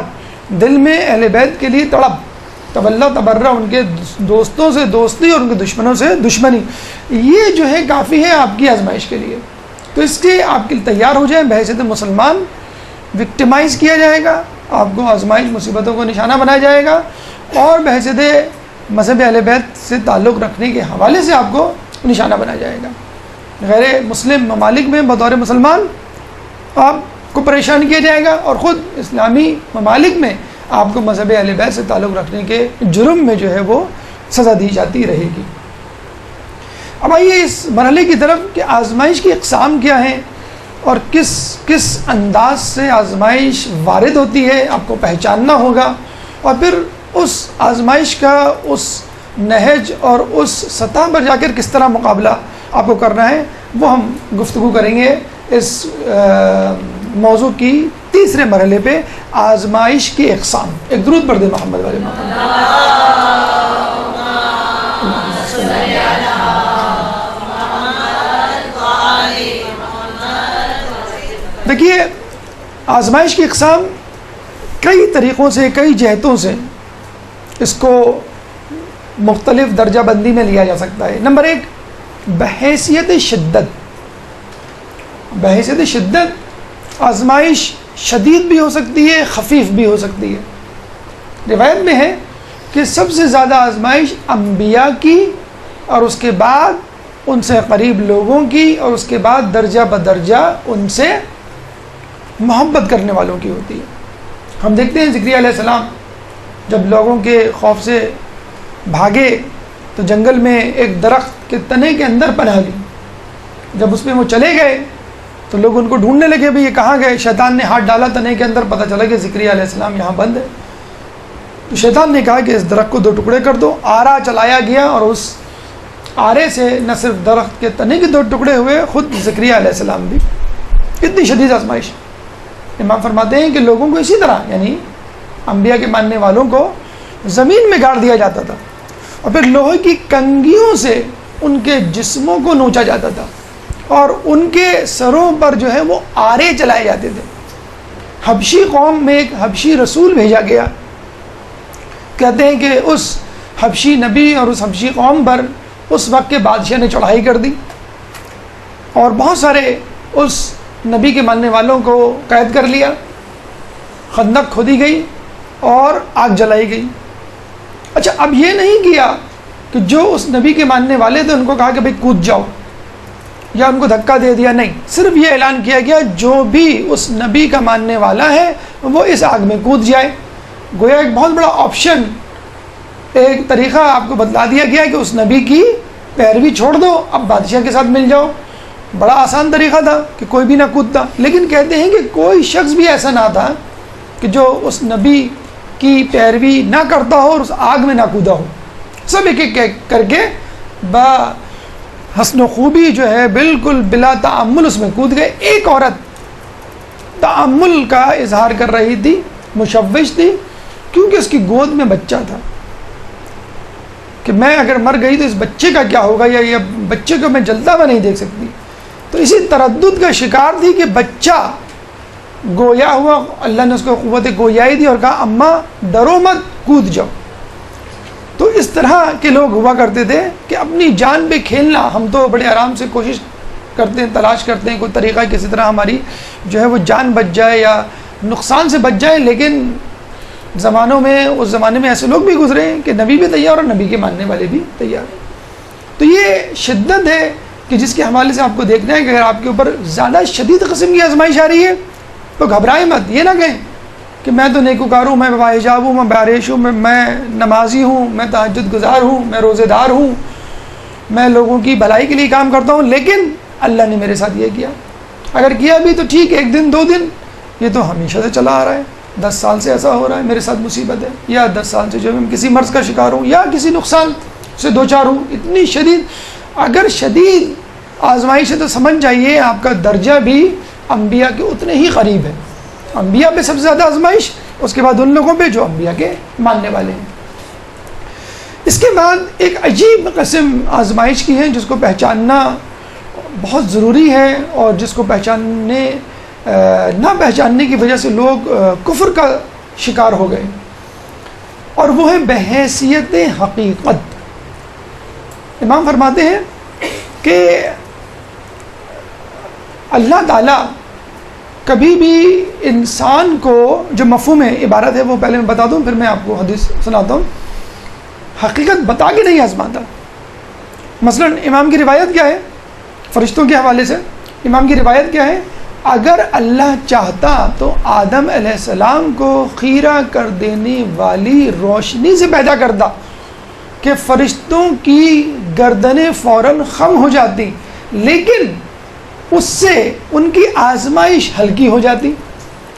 دل میں اہل بیت کے لیے تڑپ، تولا تبرہ، ان کے دوستوں سے دوستی اور ان کے دشمنوں سے دشمنی، یہ جو ہے کافی ہے آپ کی آزمائش کے لیے. تو اس کے آپ کے تیار ہو جائیں. بحیثیت مسلمان وکٹمائز کیا جائے گا، آپ کو آزمائش مصیبتوں کو نشانہ بنایا جائے گا، اور بحیثیت مذہب اہل بیت سے تعلق رکھنے کے حوالے سے آپ کو نشانہ بنایا جائے گا. غیر مسلم ممالک میں بطور مسلمان آپ کو پریشان کیا جائے گا، اور خود اسلامی ممالک میں آپ کو مذہب اہل بیت سے تعلق رکھنے کے جرم میں جو ہے وہ سزا دی جاتی رہے گی. اب آئیے اس مرحلے کی طرف کہ آزمائش کی اقسام کیا ہیں اور کس انداز سے آزمائش وارد ہوتی ہے آپ کو پہچاننا ہوگا، اور پھر اس آزمائش کا اس نہج اور اس سطح پر جا کر کس طرح مقابلہ آپ کو کرنا ہے، وہ ہم گفتگو کریں گے اس موضوع کی تیسرے مرحلے پہ، آزمائش کی اقسام۔ ایک درود پڑھ دیں محمد والے محمد۔ دیکھیے، آزمائش کی اقسام کئی طریقوں سے، کئی جہتوں سے اس کو مختلف درجہ بندی میں لیا جا سکتا ہے۔ نمبر ایک، بحیثیت شدت۔ بحیثیت شدت آزمائش شدید بھی ہو سکتی ہے، خفیف بھی ہو سکتی ہے۔ روایت میں ہے کہ سب سے زیادہ آزمائش انبیاء کی، اور اس کے بعد ان سے قریب لوگوں کی، اور اس کے بعد درجہ بدرجہ ان سے محبت کرنے والوں کی ہوتی ہے۔ ہم دیکھتے ہیں زکریا علیہ السلام جب لوگوں کے خوف سے بھاگے تو جنگل میں ایک درخت کے تنے کے اندر پناہ لی۔ جب اس میں وہ چلے گئے تو لوگ ان کو ڈھونڈنے لگے، بھئی یہ کہاں گئے؟ شیطان نے ہاتھ ڈالا تنے کے اندر، پتہ چلا کہ زکریا علیہ السلام یہاں بند ہے۔ تو شیطان نے کہا کہ اس درخت کو 2 ٹکڑے کر دو۔ آرا چلایا گیا اور اس آرے سے نہ صرف درخت کے تنے کے 2 ٹکڑے ہوئے، خود زکریا علیہ السلام بھی۔ اتنی شدید آزمائش۔ امام فرماتے ہیں کہ لوگوں کو اسی طرح، یعنی انبیاء کے ماننے والوں کو زمین میں گاڑ دیا جاتا تھا، اور پھر لوہے کی کنگھیوں سے ان کے جسموں کو نوچا جاتا تھا، اور ان کے سروں پر جو ہے وہ آرے چلائے جاتے تھے۔ حبشی قوم میں ایک حبشی رسول بھیجا گیا، کہتے ہیں کہ اس حبشی نبی اور اس حبشی قوم پر اس وقت کے بادشاہ نے چڑھائی کر دی، اور بہت سارے اس نبی کے ماننے والوں کو قید کر لیا، خندق کھودی گئی اور آگ جلائی گئی۔ اچھا، اب یہ نہیں کیا کہ جو اس نبی کے ماننے والے تھے ان کو کہا کہ بھئی کود جاؤ، یا ان کو دھکا دے دیا، نہیں، صرف یہ اعلان کیا گیا جو بھی اس نبی کا ماننے والا ہے وہ اس آگ میں کود جائے۔ گویا ایک بہت بڑا آپشن، ایک طریقہ آپ کو بتلا دیا گیا کہ اس نبی کی پیروی چھوڑ دو، اب بادشاہ کے ساتھ مل جاؤ۔ بڑا آسان طریقہ تھا کہ کوئی بھی نہ کودتا، لیکن کہتے ہیں کہ کوئی شخص بھی ایسا نہ تھا کہ جو اس نبی کی پیروی نہ کرتا ہو اور اس آگ میں نہ کودا ہو۔ سب ایک ایک کر کے با حسن و خوبی جو ہے بالکل بلا تعمل اس میں کود گئے۔ ایک عورت تعمل کا اظہار کر رہی تھی، مشوش تھی، کیونکہ اس کی گود میں بچہ تھا کہ میں اگر مر گئی تو اس بچے کا کیا ہوگا، یا یہ بچے کو میں جلتا ہوا نہیں دیکھ سکتی۔ تو اسی تردد کا شکار تھی کہ بچہ گویا ہوا، اللہ نے اس کو قوت گویائی دی اور کہا اماں ڈرو مت، کود جاؤ۔ تو اس طرح کے لوگ ہوا کرتے تھے کہ اپنی جان پہ کھیلنا۔ ہم تو بڑے آرام سے کوشش کرتے ہیں، تلاش کرتے ہیں کوئی طریقہ کسی طرح ہماری جو ہے وہ جان بچ جائے یا نقصان سے بچ جائے، لیکن اس زمانے میں ایسے لوگ بھی گزرے ہیں کہ نبی بھی تیار اور نبی کے ماننے والے بھی تیار ہیں۔ تو یہ شدت ہے کہ جس کے حوالے سے آپ کو دیکھنا ہے کہ اگر آپ کے اوپر زیادہ شدید قسم کی آزمائش آ رہی ہے تو گھبرائیں مت۔ یہ نہ کہیں کہ میں تو نیکوکار ہوں، میں باحجاب ہوں، میں بارش ہوں، میں نمازی ہوں، میں تہجد گزار ہوں، میں روزے دار ہوں، میں لوگوں کی بھلائی کے لیے کام کرتا ہوں، لیکن اللہ نے میرے ساتھ یہ کیا۔ اگر کیا بھی تو ٹھیک، 1 دن 2 دن، یہ تو ہمیشہ سے چلا آ رہا ہے، 10 سال سے ایسا ہو رہا ہے، میرے ساتھ مصیبت ہے، یا 10 سال سے جو میں کسی مرض کا شکار ہوں یا کسی نقصان سے دوچار ہوں۔ اتنی شدید، اگر شدید آزمائش ہے تو سمجھ جائیے آپ کا درجہ بھی انبیاء کے اتنے ہی قریب ہے۔ انبیاء پہ سب سے زیادہ آزمائش، اس کے بعد ان لوگوں پہ جو انبیاء کے ماننے والے ہیں۔ اس کے بعد ایک عجیب قسم آزمائش کی ہے جس کو پہچاننا بہت ضروری ہے، اور جس کو نہ پہچاننے کی وجہ سے لوگ کفر کا شکار ہو گئے، اور وہ ہے بحیثیت حقیقت۔ امام فرماتے ہیں کہ اللہ تعالیٰ کبھی بھی انسان کو، جو مفہوم ہے عبارت ہے وہ پہلے میں بتا دوں پھر میں آپ کو حدیث سناتا ہوں، حقیقت بتا کے نہیں آزماتا۔ مثلا امام کی روایت کیا ہے فرشتوں کے حوالے سے؟ امام کی روایت کیا ہے؟ اگر اللہ چاہتا تو آدم علیہ السلام کو خیرہ کر دینے والی روشنی سے پیدا کرتا کہ فرشتوں کی گردنیں فوراً خم ہو جاتی، لیکن اس سے ان کی آزمائش ہلکی ہو جاتی.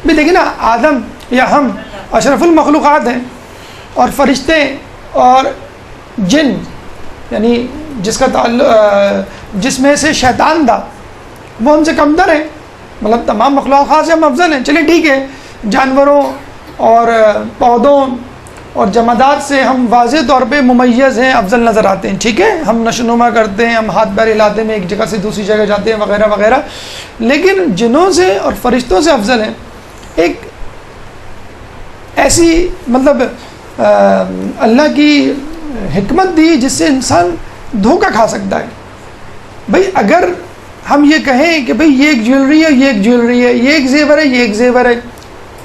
بھی دیکھیں نا، آدم یا ہم اشرف المخلوقات ہیں، اور فرشتے اور جن، یعنی جس کا تعلق جس میں سے شیطان تھا وہ ہم سے کمتر ہیں. مطلب تمام مخلوقات سے ہم افضل ہیں. چلیں ٹھیک ہے، جانوروں اور پودوں اور جمادات سے ہم واضح طور پہ ممیز ہیں، افضل نظر آتے ہیں. ٹھیک ہے، ہم نشو نما کرتے ہیں، ہم ہاتھ پیر ہلاتے ہیں، ایک جگہ سے دوسری جگہ جاتے ہیں وغیرہ وغیرہ. لیکن جنوں سے اور فرشتوں سے افضل ہیں. ایک ایسی مطلب اللہ کی حکمت دی جس سے انسان دھوکہ کھا سکتا ہے. بھائی اگر ہم یہ کہیں کہ بھئی یہ ایک جیولری ہے، یہ ایک جیولری ہے، یہ ایک زیور ہے، یہ ایک زیور ہے،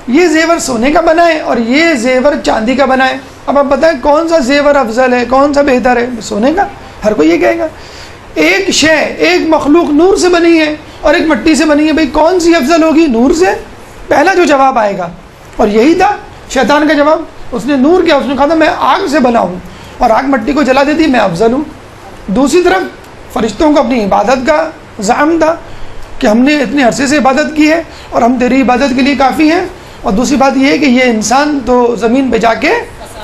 یہ زیور سونے کا بنا ہے اور یہ زیور چاندی کا بنا ہے، اب آپ بتائیں کون سا زیور افضل ہے، کون سا بہتر ہے؟ سونے کا. ہر کوئی یہ کہے گا. ایک شے، ایک مخلوق نور سے بنی ہے اور ایک مٹی سے بنی ہے، بھئی کون سی افضل ہوگی؟ نور سے. پہلا جو جواب آئے گا، اور یہی تھا شیطان کا جواب. اس نے نور کیا، اس نے کہا تھا میں آگ سے بنا ہوں اور آگ مٹی کو جلا دیتی، میں افضل ہوں. دوسری طرف فرشتوں کو اپنی عبادت کا زعم تھا کہ ہم نے اتنے عرصے سے عبادت کی ہے اور ہم تیری عبادت کے لیے کافی ہیں. اور دوسری بات یہ ہے کہ یہ انسان تو زمین پہ جا کے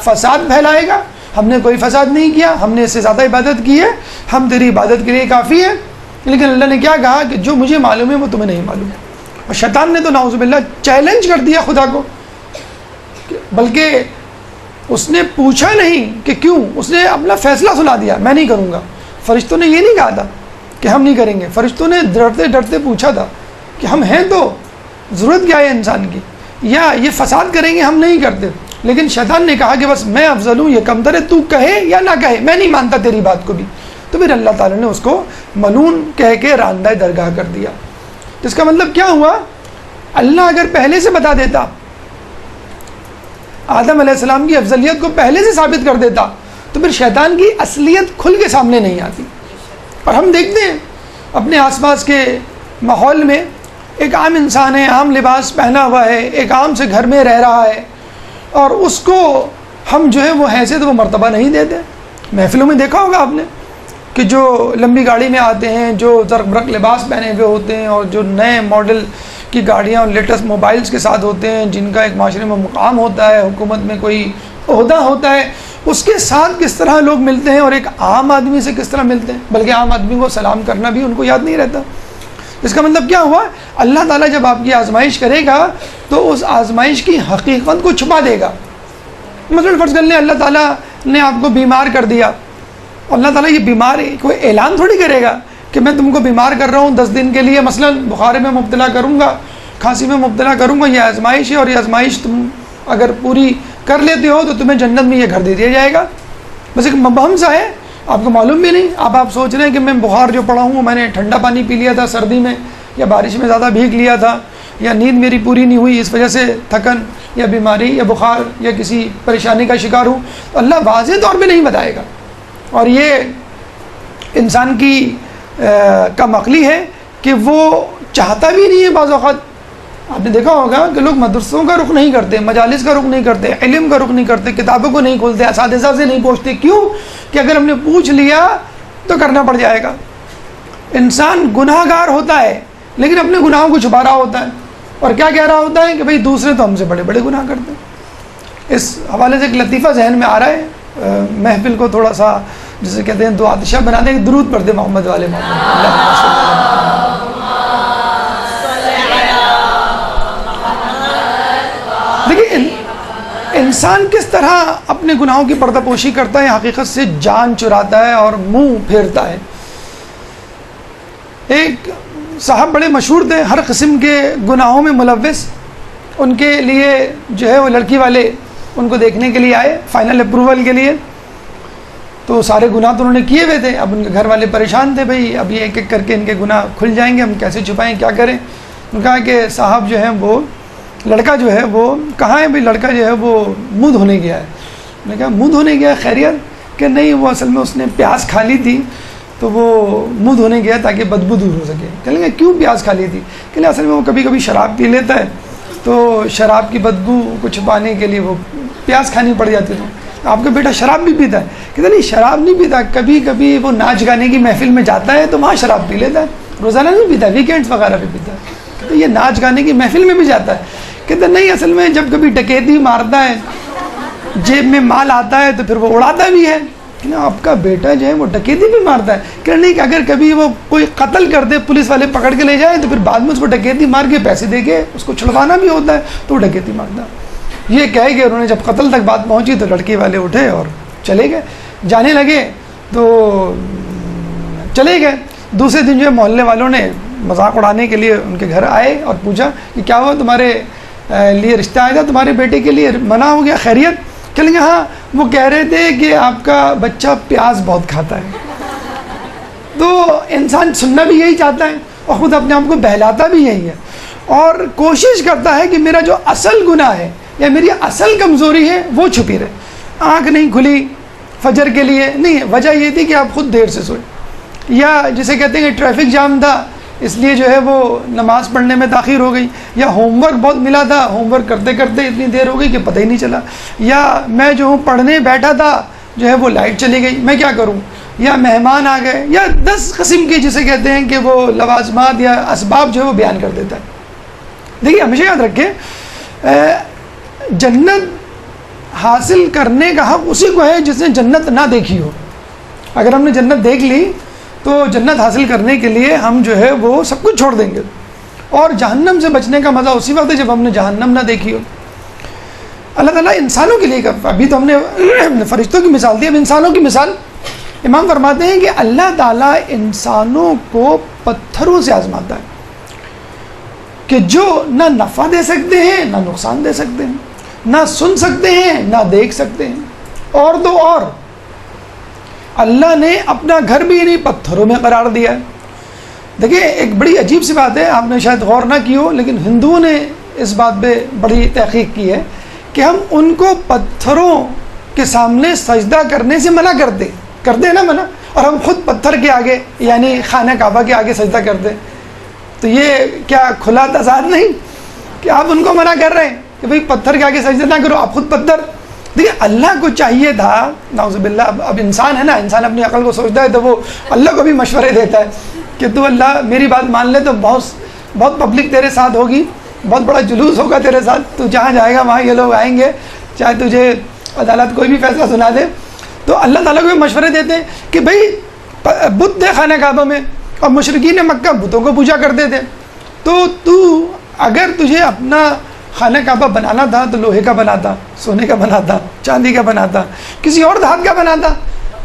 فساد پھیلائے گا، ہم نے کوئی فساد نہیں کیا، ہم نے اس سے زیادہ عبادت کی ہے، ہم تیری عبادت کے لیے کافی ہے. لیکن اللہ نے کیا کہا کہ جو مجھے معلوم ہے وہ تمہیں نہیں معلوم. اور شیطان نے تو نعوذ باللہ چیلنج کر دیا خدا کو، بلکہ اس نے پوچھا نہیں کہ کیوں، اس نے اپنا فیصلہ سنا دیا، میں نہیں کروں گا. فرشتوں نے یہ نہیں کہا تھا کہ ہم نہیں کریں گے. فرشتوں نے ڈرتے ڈرتے پوچھا تھا کہ ہم ہیں تو ضرورت کیا ہے انسان کی، یا یہ فساد کریں گے، ہم نہیں کرتے. لیکن شیطان نے کہا کہ بس میں افضل ہوں، یہ کمتر ہے، تو کہے یا نہ کہے میں نہیں مانتا تیری بات کو بھی. تو پھر اللہ تعالیٰ نے اس کو ملعون کہہ کے راندہ درگاہ کر دیا. اس کا مطلب کیا ہوا؟ اللہ اگر پہلے سے بتا دیتا، آدم علیہ السلام کی افضلیت کو پہلے سے ثابت کر دیتا، تو پھر شیطان کی اصلیت کھل کے سامنے نہیں آتی. اور ہم دیکھتے ہیں اپنے آس پاس کے ماحول میں، ایک عام انسان ہے، عام لباس پہنا ہوا ہے، ایک عام سے گھر میں رہ رہا ہے، اور اس کو ہم جو ہے وہ حیثیت وہ مرتبہ نہیں دیتے. محفلوں میں دیکھا ہوگا آپ نے کہ جو لمبی گاڑی میں آتے ہیں، جو زرق برق لباس پہنے ہوئے ہوتے ہیں، اور جو نئے ماڈل کی گاڑیاں اور لیٹسٹ موبائلز کے ساتھ ہوتے ہیں، جن کا ایک معاشرے میں مقام ہوتا ہے، حکومت میں کوئی عہدہ ہوتا ہے، اس کے ساتھ کس طرح لوگ ملتے ہیں اور ایک عام آدمی سے کس طرح ملتے ہیں. بلکہ عام آدمی کو سلام کرنا بھی ان کو یاد نہیں رہتا. اس کا مطلب کیا ہوا؟ اللہ تعالیٰ جب آپ کی آزمائش کرے گا تو اس آزمائش کی حقیقت کو چھپا دے گا. مثلا فرض کر لیں اللہ تعالیٰ نے آپ کو بیمار کر دیا، اللہ تعالیٰ یہ بیماری کوئی اعلان تھوڑی کرے گا کہ میں تم کو بیمار کر رہا ہوں 10 دن کے لیے، مثلا بخار میں مبتلا کروں گا، کھانسی میں مبتلا کروں گا. یہ آزمائش ہے، اور یہ آزمائش تم اگر پوری کر لیتے ہو تو تمہیں جنت میں یہ گھر دے دیا جائے گا. بس ایک مبہم سا ہے، آپ کو معلوم بھی نہیں. آپ سوچ رہے ہیں کہ میں بخار جو پڑا ہوں، میں نے ٹھنڈا پانی پی لیا تھا سردی میں، یا بارش میں زیادہ بھیگ لیا تھا، یا نیند میری پوری نہیں ہوئی اس وجہ سے تھکن یا بیماری یا بخار یا کسی پریشانی کا شکار ہوں. تو اللہ واضح طور پہ نہیں بتائے گا. اور یہ انسان کی کم عقلی ہے کہ وہ چاہتا بھی نہیں ہے. بعض اوقات آپ نے دیکھا ہوگا کہ لوگ مدرسوں کا رخ نہیں کرتے، مجالس کا رخ نہیں کرتے، علم کا رخ نہیں کرتے، کتابوں کو نہیں کھولتے، اساتذہ سے نہیں پوچھتے. کیوں؟ کہ اگر ہم نے پوچھ لیا تو کرنا پڑ جائے گا. انسان گناہ گار ہوتا ہے لیکن اپنے گناہوں کو چھپا رہا ہوتا ہے، اور کیا کہہ رہا ہوتا ہے کہ بھئی دوسرے تو ہم سے بڑے بڑے گناہ کرتے ہیں. اس حوالے سے ایک لطیفہ ذہن میں آ رہا ہے، محفل کو تھوڑا سا جسے کہتے ہیں دو آتشہ بنا دیں، درود پڑھ دیں محمد والے محمد. دیکھیے انسان کس طرح اپنے گناہوں کی پردہ پوشی کرتا ہے، حقیقت سے جان چراتا ہے اور منہ پھیرتا ہے. ایک صاحب بڑے مشہور تھے، ہر قسم کے گناہوں میں ملوث. ان کے لیے جو ہے وہ لڑکی والے ان کو دیکھنے کے لیے آئے فائنل اپروول کے لیے. تو سارے گناہ تو انہوں نے کیے ہوئے تھے. اب ان کے گھر والے پریشان تھے، بھئی اب یہ ایک ایک کر کے ان کے گناہ کھل جائیں گے، ہم کیسے چھپائیں، کیا کریں. انہوں نے کہا کہ صاحب جو ہے وہ لڑکا جو ہے وہ کہاں ہے؟ بھئی لڑکا جو ہے وہ منہ دھونے گیا ہے. میں نے کہا منہ دھونے گیا، خیریت؟ کہ نہیں، وہ اصل میں اس نے پیاز کھا لی تھی تو وہ منہ دھونے گیا تاکہ بدبو دور ہو سکے. کہیں گے کیوں پیاز کھا لی تھی؟ کہ اصل میں وہ کبھی کبھی شراب پی لیتا ہے تو شراب کی بدبو کو چھپانے کے لیے وہ پیاز کھانی پڑ جاتی تھی. آپ کا بیٹا شراب بھی پیتا ہے؟ کہتے نہیں شراب نہیں پیتا، کبھی کبھی وہ ناچ گانے کی محفل میں جاتا ہے تو وہاں شراب پی لیتا ہے. روزانہ نہیں پیتا, ویکینڈس وغیرہ پہ پیتا ہے. کہتے یہ ناچ گانے کی محفل میں بھی جاتا ہے. کہتے نہیں, اصل میں جب کبھی ڈکیتی مارتا ہے, جیب میں مال آتا ہے تو پھر وہ اڑاتا بھی ہے. کہ آپ کا بیٹا جو ہے وہ ڈکیتی بھی مارتا ہے. کہ نہیں, کہ اگر کبھی وہ کوئی قتل کر دے, پولیس والے پکڑ کے لے جائیں, تو پھر بعد میں اس کو ڈکیتی مار کے پیسے دے کے اس کو چھڑوانا بھی ہوتا ہے, تو وہ ڈکیتی مارتا ہے. یہ کہہ کے انہوں نے جب قتل تک بات پہنچی تو لڑکی والے اٹھے اور چلے گئے. جانے لگے تو چلے گئے. دوسرے دن جو ہے محلے والوں نے مذاق اڑانے کے لیے ان کے گھر آئے اور پوچھا کہ کیا ہوا, تمہارے لیے رشتہ آیا تھا, تمہارے بیٹے کے لیے منع ہو گیا, خیریت؟ چلیں گے ہاں, وہ کہہ رہے تھے کہ آپ کا بچہ پیاز بہت کھاتا ہے. تو انسان سننا بھی یہی چاہتا ہے اور خود اپنے آپ کو بہلاتا بھی یہی ہے, اور کوشش کرتا ہے کہ میرا جو اصل گناہ ہے یا میری اصل کمزوری ہے وہ چھپی رہے. آنکھ نہیں کھلی فجر کے لیے, نہیں, وجہ یہ تھی کہ آپ خود دیر سے سوئے, یا جسے کہتے ہیں کہ ٹریفک جام تھا اس لیے جو ہے وہ نماز پڑھنے میں تاخیر ہو گئی, یا ہوم ورک بہت ملا تھا, ہوم ورک کرتے کرتے اتنی دیر ہو گئی کہ پتہ ہی نہیں چلا, یا میں جو ہوں پڑھنے بیٹھا تھا جو ہے وہ لائٹ چلی گئی, میں کیا کروں, یا مہمان آ گئے, یا 10 قسم کے جسے کہتے ہیں کہ وہ لوازمات یا اسباب جو ہے وہ بیان کر دیتا ہے. دیکھیے ہمیشہ یاد رکھیں, جنت حاصل کرنے کا حق اسی کو ہے جس نے جنت نہ دیکھی ہو. اگر ہم نے جنت دیکھ لی تو جنت حاصل کرنے کے لیے ہم جو ہے وہ سب کچھ چھوڑ دیں گے, اور جہنم سے بچنے کا مزہ اسی وقت ہے جب ہم نے جہنم نہ دیکھی ہو. اللہ تعالیٰ انسانوں کے لیے, ابھی تو ہم نے فرشتوں کی مثال دی, اب انسانوں کی مثال. امام فرماتے ہیں کہ اللہ تعالیٰ انسانوں کو پتھروں سے آزماتا ہے کہ جو نہ نفع دے سکتے ہیں نہ نقصان دے سکتے ہیں, نہ سن سکتے ہیں نہ دیکھ سکتے ہیں. اور تو اور اللہ نے اپنا گھر بھی انہیں پتھروں میں قرار دیا ہے. دیکھیں ایک بڑی عجیب سی بات ہے, آپ نے شاید غور نہ کی ہو, لیکن ہندوؤں نے اس بات پہ بڑی تحقیق کی ہے کہ ہم ان کو پتھروں کے سامنے سجدہ کرنے سے منع کرتے ہیں نا منع, اور ہم خود پتھر کے آگے یعنی خانہ کعبہ کے آگے سجدہ کرتے. تو یہ کیا کھلا تضاد نہیں کہ آپ ان کو منع کر رہے ہیں کہ بھئی پتھر کے آگے سجدہ نہ کرو, آپ خود پتھر. دیکھیے اللہ کو چاہیے تھا, نعوذ باللہ, اب انسان ہے نا, انسان اپنی عقل کو سوچتا ہے تو وہ اللہ کو بھی مشورے دیتا ہے کہ تو اللہ میری بات مان لے تو بہت پبلک تیرے ساتھ ہوگی, بہت بڑا جلوس ہوگا تیرے ساتھ, تو جہاں جائے گا وہاں یہ لوگ آئیں گے, چاہے تجھے عدالت کوئی بھی فیصلہ سنا دے. تو اللہ تعالیٰ کو بھی مشورے دیتے ہیں کہ بھئی بت تھے خانہ کعبہ میں, اور مشرکین مکہ بتوں کو پوجا کرتے تھے, تو اگر تجھے اپنا خانہ کعبہ بنانا تھا تو لوہے کا بناتا, سونے کا بناتا, چاندی کا بناتا, کسی اور دھات کا بناتا,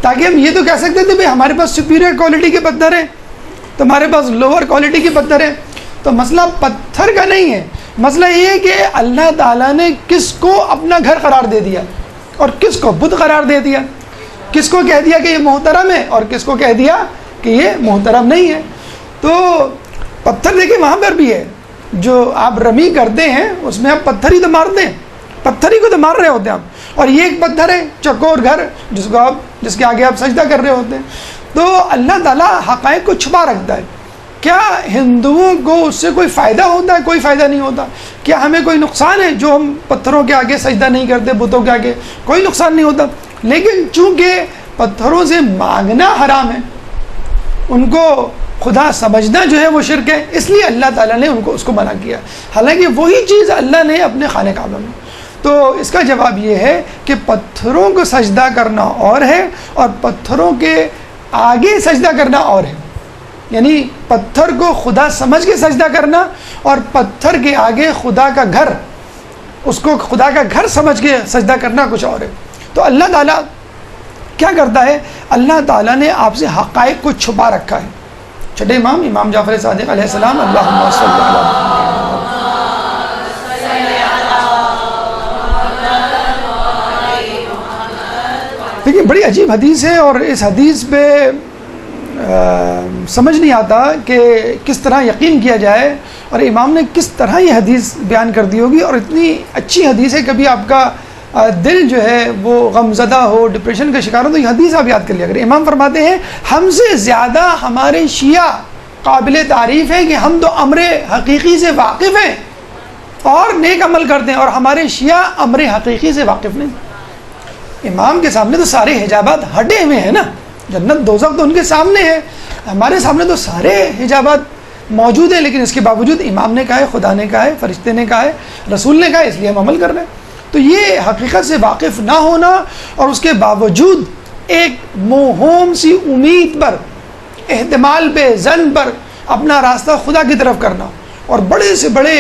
تاکہ ہم یہ تو کہہ سکتے تھے بھئی ہمارے پاس سپیریئر کوالٹی کے پتھر ہیں, تمہارے پاس لوور کوالٹی کے پتھر ہیں. تو مسئلہ پتھر کا نہیں ہے, مسئلہ یہ ہے کہ اللہ تعالیٰ نے کس کو اپنا گھر قرار دے دیا اور کس کو بت قرار دے دیا, کس کو کہہ دیا کہ یہ محترم ہے اور کس کو کہہ دیا کہ یہ محترم نہیں ہے. تو پتھر دیکھیں وہاں پر بھی ہے, جو آپ رمی کرتے ہیں اس میں آپ پتھر ہی تو مارتے ہیں, پتھر ہی کو تو مار رہے ہوتے ہیں آپ, اور یہ ایک پتھر ہے چکور گھر جس کے آگے آپ سجدہ کر رہے ہوتے ہیں. تو اللہ تعالیٰ حقائق کو چھپا رکھتا ہے. کیا ہندوؤں کو اس سے کوئی فائدہ ہوتا ہے؟ کوئی فائدہ نہیں ہوتا. کیا ہمیں کوئی نقصان ہے جو ہم پتھروں کے آگے سجدہ نہیں کرتے, بتوں کے آگے؟ کوئی نقصان نہیں ہوتا. لیکن چونکہ پتھروں سے مانگنا حرام ہے, ان کو خدا سمجھنا جو ہے وہ شرک ہے, اس لیے اللہ تعالیٰ نے ان کو اس کو منع کیا, حالانکہ وہی چیز اللہ نے اپنے خانہ کعبہ میں. تو اس کا جواب یہ ہے کہ پتھروں کو سجدہ کرنا اور ہے اور پتھروں کے آگے سجدہ کرنا اور ہے. یعنی پتھر کو خدا سمجھ کے سجدہ کرنا اور پتھر کے آگے خدا کا گھر, اس کو خدا کا گھر سمجھ کے سجدہ کرنا کچھ اور ہے. تو اللہ تعالیٰ کیا کرتا ہے؟ اللہ تعالیٰ نے آپ سے حقائق کو چھپا رکھا ہے. چھٹے امام جعفر صادق علیہ السلام, اللہم صلی علی. دیکھیے بڑی عجیب حدیث ہے, اور اس حدیث پہ سمجھ نہیں آتا کہ کس طرح یقین کیا جائے, اور امام نے کس طرح یہ حدیث بیان کر دی ہوگی. اور اتنی اچھی حدیث ہے, کبھی آپ کا دل جو ہے وہ غم زدہ ہو, ڈپریشن کا شکار ہو, تو یہ حدیث آپ یاد کر لیا کریں. امام فرماتے ہیں ہم سے زیادہ ہمارے شیعہ قابل تعریف ہیں کہ ہم تو امر حقیقی سے واقف ہیں اور نیک عمل کرتے ہیں, اور ہمارے شیعہ امر حقیقی سے واقف نہیں. امام کے سامنے تو سارے حجابات ہٹے ہوئے ہیں نا, جنت دوزخ تو ان کے سامنے ہے، ہمارے سامنے تو سارے حجابات موجود ہیں، لیکن اس کے باوجود امام نے کہا ہے، خدا نے کہا ہے، فرشتے نے کہا ہے، رسول نے کہا ہے، اس لیے ہم عمل کر رہے ہیں۔ تو یہ حقیقت سے واقف نہ ہونا اور اس کے باوجود ایک موہوم سی امید پر، احتمال پہ، ظن پر اپنا راستہ خدا کی طرف کرنا، اور بڑے سے بڑے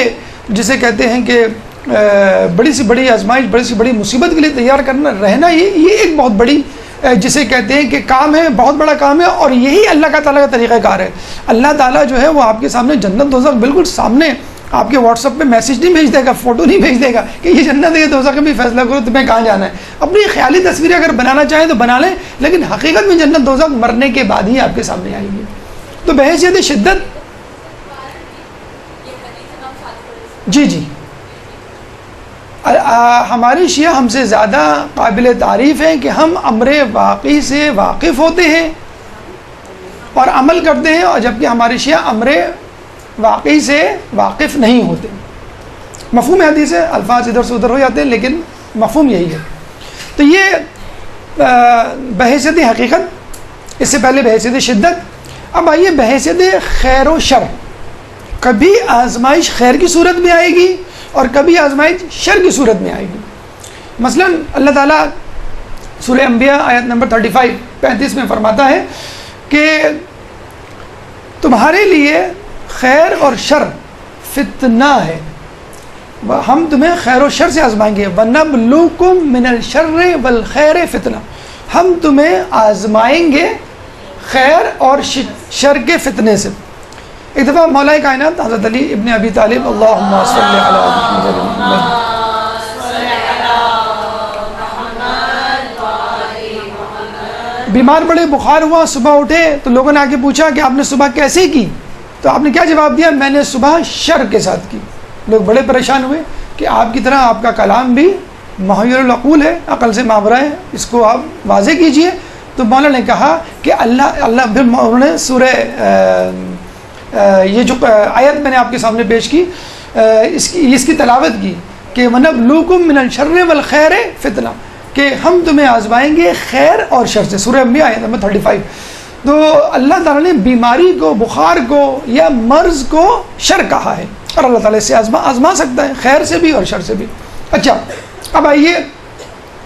جسے کہتے ہیں کہ بڑی سے بڑی آزمائش، بڑی سے بڑی مصیبت کے لیے تیار کرنا رہنا، یہ ایک بہت بڑی جسے کہتے ہیں کہ کام ہے، بہت بڑا کام ہے، اور یہی اللہ کا تعالیٰ کا طریقہ کار ہے۔ اللہ تعالیٰ جو ہے وہ آپ کے سامنے جنت دوزخ بالکل سامنے، آپ کے واٹس ایپ پہ میسج نہیں بھیج دے گا، فوٹو نہیں بھیج دے گا کہ یہ جنت ہے یہ دوزخ ہے، بھی فیصلہ کرو تمہیں کہاں جانا ہے۔ اپنی خیالی تصویریں اگر بنانا چاہیں تو بنا لیں، لیکن حقیقت میں جنت دوزخ مرنے کے بعد ہی آپ کے سامنے آئے گی۔ تو بحیثیت شدت جی ہماری شیعہ ہم سے زیادہ قابل تعریف ہیں کہ ہم امر واقعی سے واقف ہوتے ہیں اور عمل کرتے ہیں، اور جبکہ ہماری شیعہ امر واقعی سے واقف نہیں ہوتے۔ مفہوم حدیث ہے، الفاظ ادھر سے ادھر ہو جاتے ہیں، لیکن مفہوم یہی ہے۔ تو یہ بحیثیت حقیقت، اس سے پہلے بحیثیت شدت۔ اب آئیے بحیثیت خیر و شر۔ کبھی آزمائش خیر کی صورت میں آئے گی اور کبھی آزمائش شر کی صورت میں آئے گی۔ مثلا اللہ تعالیٰ سورہ انبیاء آیت نمبر 35 میں فرماتا ہے کہ تمہارے لیے خیر اور شر فتنہ ہے، ہم تمہیں خیر و شر سے آزمائیں گے۔ وَنَبْلُوكُم مِّنَ الشَّرِّ وَالْخَيْرِ فِتْنَةً، ہم تمہیں آزمائیں گے خیر اور شر کے فتنے سے۔ ایک دفعہ مولا کائنات حضرت علی ابن ابی طالب اللہم صلی علی محمد بیمار پڑے، بخار ہوا، صبح اٹھے تو لوگوں نے آ کے پوچھا کہ آپ نے صبح کیسے کی؟ تو آپ نے کیا جواب دیا؟ میں نے صبح شر کے ساتھ کی۔ لوگ بڑے پریشان ہوئے کہ آپ کی طرح آپ کا کلام بھی محیر العقول ہے، عقل سے ماورا ہے، اس کو آپ واضح کیجئے۔ تو مولا نے کہا کہ اللہ پھر انہوں نے سورہ یہ جو آیت میں نے آپ کے سامنے پیش کی اس کی تلاوت کی کہ وَنَبْلُوكُم مِّنَ الشَّرِّ وَالْخَيْرِ فِتْنَةً، کہ ہم تمہیں آزمائیں گے خیر اور شر سے۔ سورہ انبیاء آیت نمبر 35۔ تو اللہ تعالیٰ نے بیماری کو، بخار کو یا مرض کو شر کہا ہے، اور اللہ تعالیٰ اس سے آزما سکتا ہے، خیر سے بھی اور شر سے بھی۔ اچھا اب آئیے،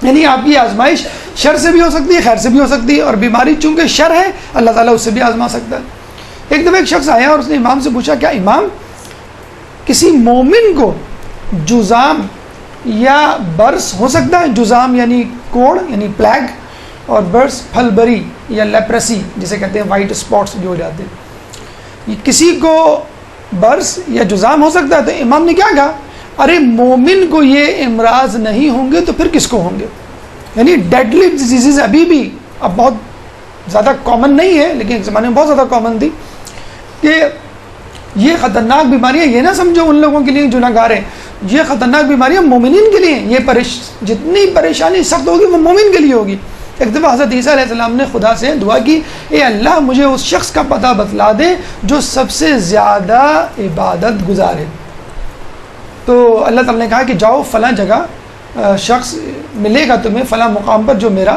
یعنی آپ کی آزمائش شر سے بھی ہو سکتی ہے، خیر سے بھی ہو سکتی ہے، اور بیماری چونکہ شر ہے اللہ تعالیٰ اس سے بھی آزما سکتا ہے۔ ایک دفعہ ایک شخص آیا اور اس نے امام سے پوچھا، کیا امام کسی مومن کو جزام یا برس ہو سکتا ہے؟ جزام یعنی کوڑ یعنی پلیگ، اور برس پھلبری یا لیپریسی جسے کہتے ہیں وائٹ اسپاٹس جو ہو جاتے ہیں، یہ کسی کو برس یا جزام ہو سکتا ہے؟ تو امام نے کیا کہا؟ ارے مومن کو یہ امراض نہیں ہوں گے تو پھر کس کو ہوں گے؟ یعنی ڈیڈلی ڈیزیز ابھی بھی اب بہت زیادہ کامن نہیں ہے، لیکن ایک زمانے میں بہت زیادہ کامن تھی کہ یہ خطرناک بیماریاں یہ نہ سمجھو ان لوگوں کے لیے جو ناگار ہیں، یہ خطرناک بیماریاں مومنین کے لیے ہیں۔ یہ جتنی پریشانی سخت ہوگی وہ مومن کے لیے ہوگی۔ ایک دفعہ حضرت عیسیٰ علیہ السلام نے خدا سے دعا کی، اے اللہ مجھے اس شخص کا پتہ بتلا دے جو سب سے زیادہ عبادت گزار ہے۔ تو اللہ تعالیٰ نے کہا کہ جاؤ فلاں جگہ شخص ملے گا تمہیں فلاں مقام پر جو میرا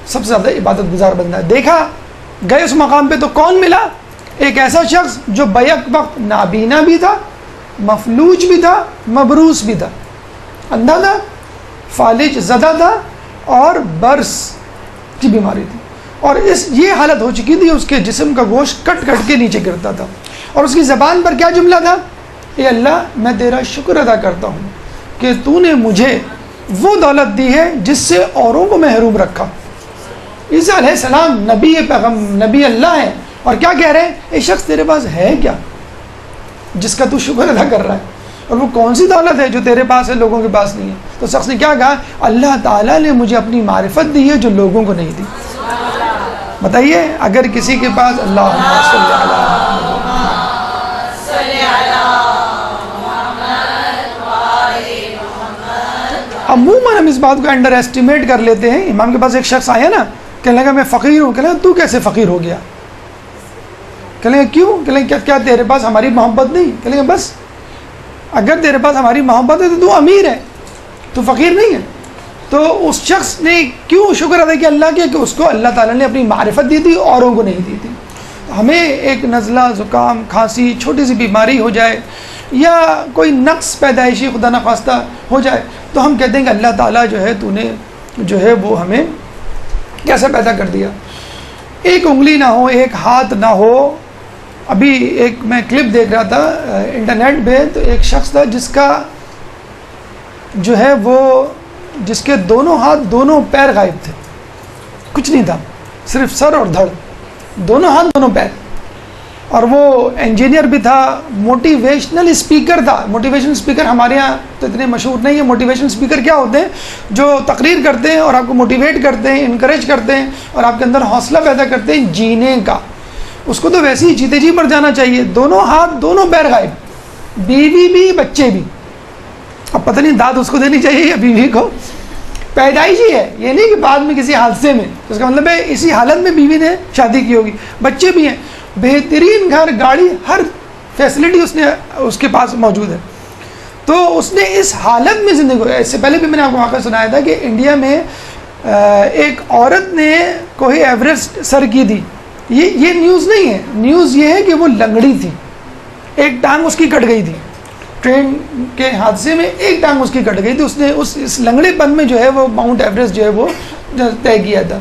سب سے زیادہ عبادت گزار بندہ ہے۔ دیکھا گئے اس مقام پہ تو کون ملا؟ ایک ایسا شخص جو بیک وقت نابینا بھی تھا، مفلوج بھی تھا، مبروس بھی تھا، اندھا تھا، فالج زدہ تھا، اور برس کی بیماری تھی، اور یہ حالت ہو چکی تھی اس کے جسم کا گوشت کٹ کٹ کے نیچے گرتا تھا، اور اس کی زبان پر کیا جملہ تھا؟ اے اللہ میں تیرا شکر ادا کرتا ہوں کہ تو نے مجھے وہ دولت دی ہے جس سے اوروں کو محروم رکھا۔ عیسیٰ علیہ السلام نبی اللہ ہے، اور کیا کہہ رہے ہیں؟ اے شخص تیرے پاس ہے کیا جس کا تو شکر ادا کر رہا ہے، اور وہ کون سی دولت ہے جو تیرے پاس ہے لوگوں کے پاس نہیں ہے؟ تو شخص نے کیا کہا؟ اللہ تعالیٰ نے مجھے اپنی معرفت دی ہے جو لوگوں کو نہیں دی۔ بتائیے اگر کسی کے پاس اللہم صلی عموماً ہم اس بات کو انڈر ایسٹیمیٹ کر لیتے ہیں۔ امام کے پاس ایک شخص آیا نا، کہنے لگا میں فقیر ہوں، کہنے لگا تو کیسے فقیر ہو گیا؟ کہنے لگا کیوں؟ کہنے لگا کیا تیرے پاس ہماری محبت نہیں؟ کہنے لگا بس اگر تیرے پاس ہماری محبت ہے تو تو امیر ہے، تو فقیر نہیں ہے۔ تو اس شخص نے کیوں شکر ادا کیا اللہ کے کہ اس کو اللہ تعالیٰ نے اپنی معرفت دی تھی، اوروں کو نہیں دی تھی. ہمیں ایک نزلہ، زکام، کھانسی، چھوٹی سی بیماری ہو جائے یا کوئی نقص پیدائشی خدا نخواستہ ہو جائے تو ہم کہتے ہیں کہ اللہ تعالیٰ جو ہے تو نے جو ہے وہ ہمیں کیسے پیدا کر دیا. ایک انگلی نہ ہو، ایک ہاتھ نہ ہو. ابھی ایک میں کلپ دیکھ رہا تھا انٹرنیٹ پہ، تو ایک شخص تھا جس کا جو ہے وہ جس کے دونوں ہاتھ دونوں پیر غائب تھے، کچھ نہیں تھا، صرف سر اور دھڑ، دونوں ہاتھ دونوں پیر. اور وہ انجینئر بھی تھا، موٹیویشنل اسپیکر تھا. موٹیویشنل اسپیکر ہمارے ہاں تو اتنے مشہور نہیں ہے. موٹیویشنل اسپیکر کیا ہوتے ہیں؟ جو تقریر کرتے ہیں اور آپ کو موٹیویٹ کرتے ہیں، انکریج کرتے ہیں اور آپ کے اندر حوصلہ پیدا کرتے ہیں جینے کا. اس کو تو ویسے ہی جیتے جی مر جانا چاہیے. دونوں ہاتھ دونوں پیر غائب، بیوی بھی بچے بھی. اب پتہ نہیں داد اس کو دینی چاہیے یا بیوی کو. پیدائشی ہے، یہ نہیں کہ بعد میں کسی حادثے میں. اس کا مطلب ہے اسی حالت میں بیوی نے شادی کی ہوگی. بچے بھی ہیں، بہترین گھر، گاڑی، ہر فیسلٹی اس کے پاس موجود ہے. تو اس نے اس حالت میں زندگی. اس سے پہلے بھی میں نے آپ کو واقعہ سنایا تھا کہ انڈیا میں ایک عورت نے کوئی ایوریسٹ سر کی تھی. یہ نیوز نہیں ہے، نیوز یہ ہے کہ وہ لنگڑی تھی، ایک ٹانگ اس کی کٹ گئی تھی. ٹرین کے حادثے میں ایک ٹانگ اس کی کٹ گئی تھی. اس نے اس لنگڑے پن میں جو ہے وہ ماؤنٹ ایوریسٹ جو ہے وہ طے کیا تھا.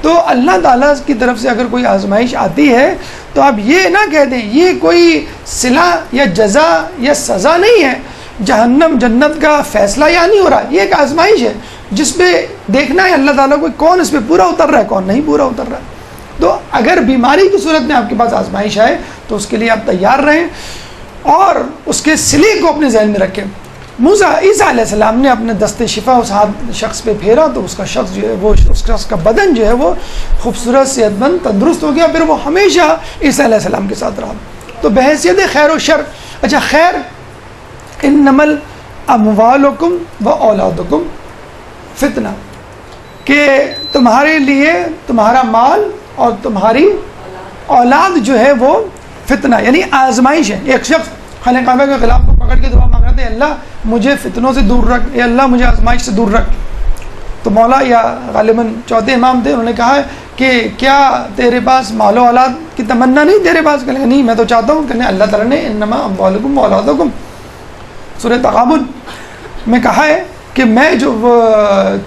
تو اللہ تعالیٰ کی طرف سے اگر کوئی آزمائش آتی ہے تو آپ یہ نہ کہہ دیں یہ کوئی صلہ یا جزا یا سزا نہیں ہے، جہنم جنت کا فیصلہ یا نہیں ہو رہا. یہ ایک آزمائش ہے جس پہ دیکھنا ہے اللہ تعالیٰ کو کون اس پہ پورا اتر رہا ہے، کون نہیں پورا اتر رہا ہے. تو اگر بیماری کی صورت میں آپ کے پاس آزمائش آئے تو اس کے لیے آپ تیار رہیں اور اس کے صلے کو اپنے ذہن میں رکھیں. عیسیٰ علیہ السلام نے اپنے دست شفا اس شخص پہ پھیرا تو اس کا شخص جو ہے وہ اس شخص کا بدن جو ہے وہ خوبصورت، صحت مند، تندرست ہو گیا. پھر وہ ہمیشہ عیسیٰ علیہ السلام کے ساتھ رہا. تو بحیثیت خیر و شر، اچھا خیر، انما اموالکم و اولادکم فتنہ، کہ تمہارے لیے تمہارا مال اور تمہاری اولاد جو ہے وہ فتنہ یعنی آزمائش ہے. ایک شخص خانہ کعبہ کے خلاف کو پکڑ کے دعا مانگ رہا تھا، اللہ مجھے فتنوں سے دور رکھ، اے اللہ مجھے آزمائش سے دور رکھ. تو مولا یا غالباً چوتھے امام تھے، انہوں نے کہا کہ کیا تیرے پاس مال و اولاد کی تمنا نہیں تیرے پاس؟ کہنے نہیں میں تو چاہتا ہوں. کہنے اللہ تعالیٰ نے انما اموالکم و اولادکم سورہ تغابن میں کہا ہے کہ میں جو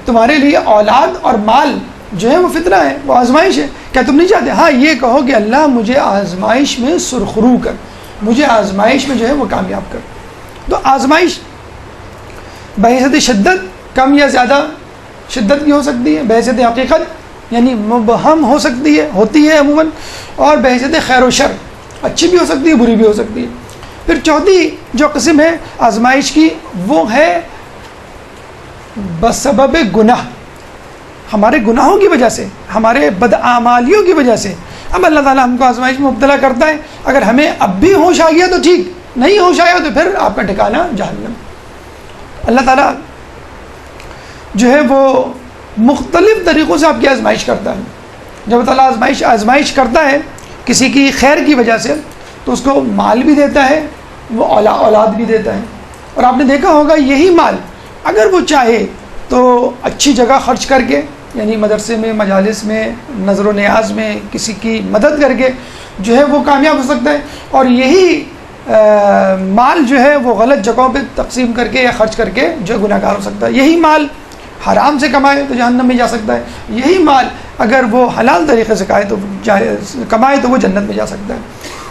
تمہارے لیے اولاد اور مال جو ہے وہ فتنہ ہے، وہ آزمائش ہے. کیا تم نہیں چاہتے؟ ہاں یہ کہو کہ اللہ مجھے آزمائش میں سرخرو کر، مجھے آزمائش میں جو ہے وہ کامیاب کر. تو آزمائش بحیثیت شدت کم یا زیادہ شدت کی ہو سکتی ہے، بحیثیت حقیقت یعنی مبہم ہو سکتی ہے، ہوتی ہے عموماً، اور بحیثیت خیر و شر اچھی بھی ہو سکتی ہے، بری بھی ہو سکتی ہے. پھر چوتھی جو قسم ہے آزمائش کی وہ ہے بسبب گناہ، ہمارے گناہوں کی وجہ سے، ہمارے بدعمالیوں کی وجہ سے. اب اللہ تعالیٰ ہم کو آزمائش میں مبتلا کرتا ہے. اگر ہمیں اب بھی ہوش آ گیا تو ٹھیک، نہیں ہوش آیا تو پھر آپ کا ٹھکانہ جہنم. اللہ تعالیٰ جو ہے وہ مختلف طریقوں سے آپ کی آزمائش کرتا ہے. جب تعالیٰ آزمائش کرتا ہے کسی کی خیر کی وجہ سے تو اس کو مال بھی دیتا ہے، وہ اولاد بھی دیتا ہے. اور آپ نے دیکھا ہوگا یہی مال اگر وہ چاہے تو اچھی جگہ خرچ کر کے، یعنی مدرسے میں، مجالس میں، نظر و نیاز میں کسی کی مدد کر کے جو ہے وہ کامیاب ہو سکتا ہے. اور یہی مال جو ہے وہ غلط جگہوں پہ تقسیم کر کے یا خرچ کر کے جو گناہ گار ہو سکتا ہے. یہی مال حرام سے کمائے تو جہنم میں جا سکتا ہے، یہی مال اگر وہ حلال طریقے سے کمائے تو وہ جنت میں جا سکتا ہے.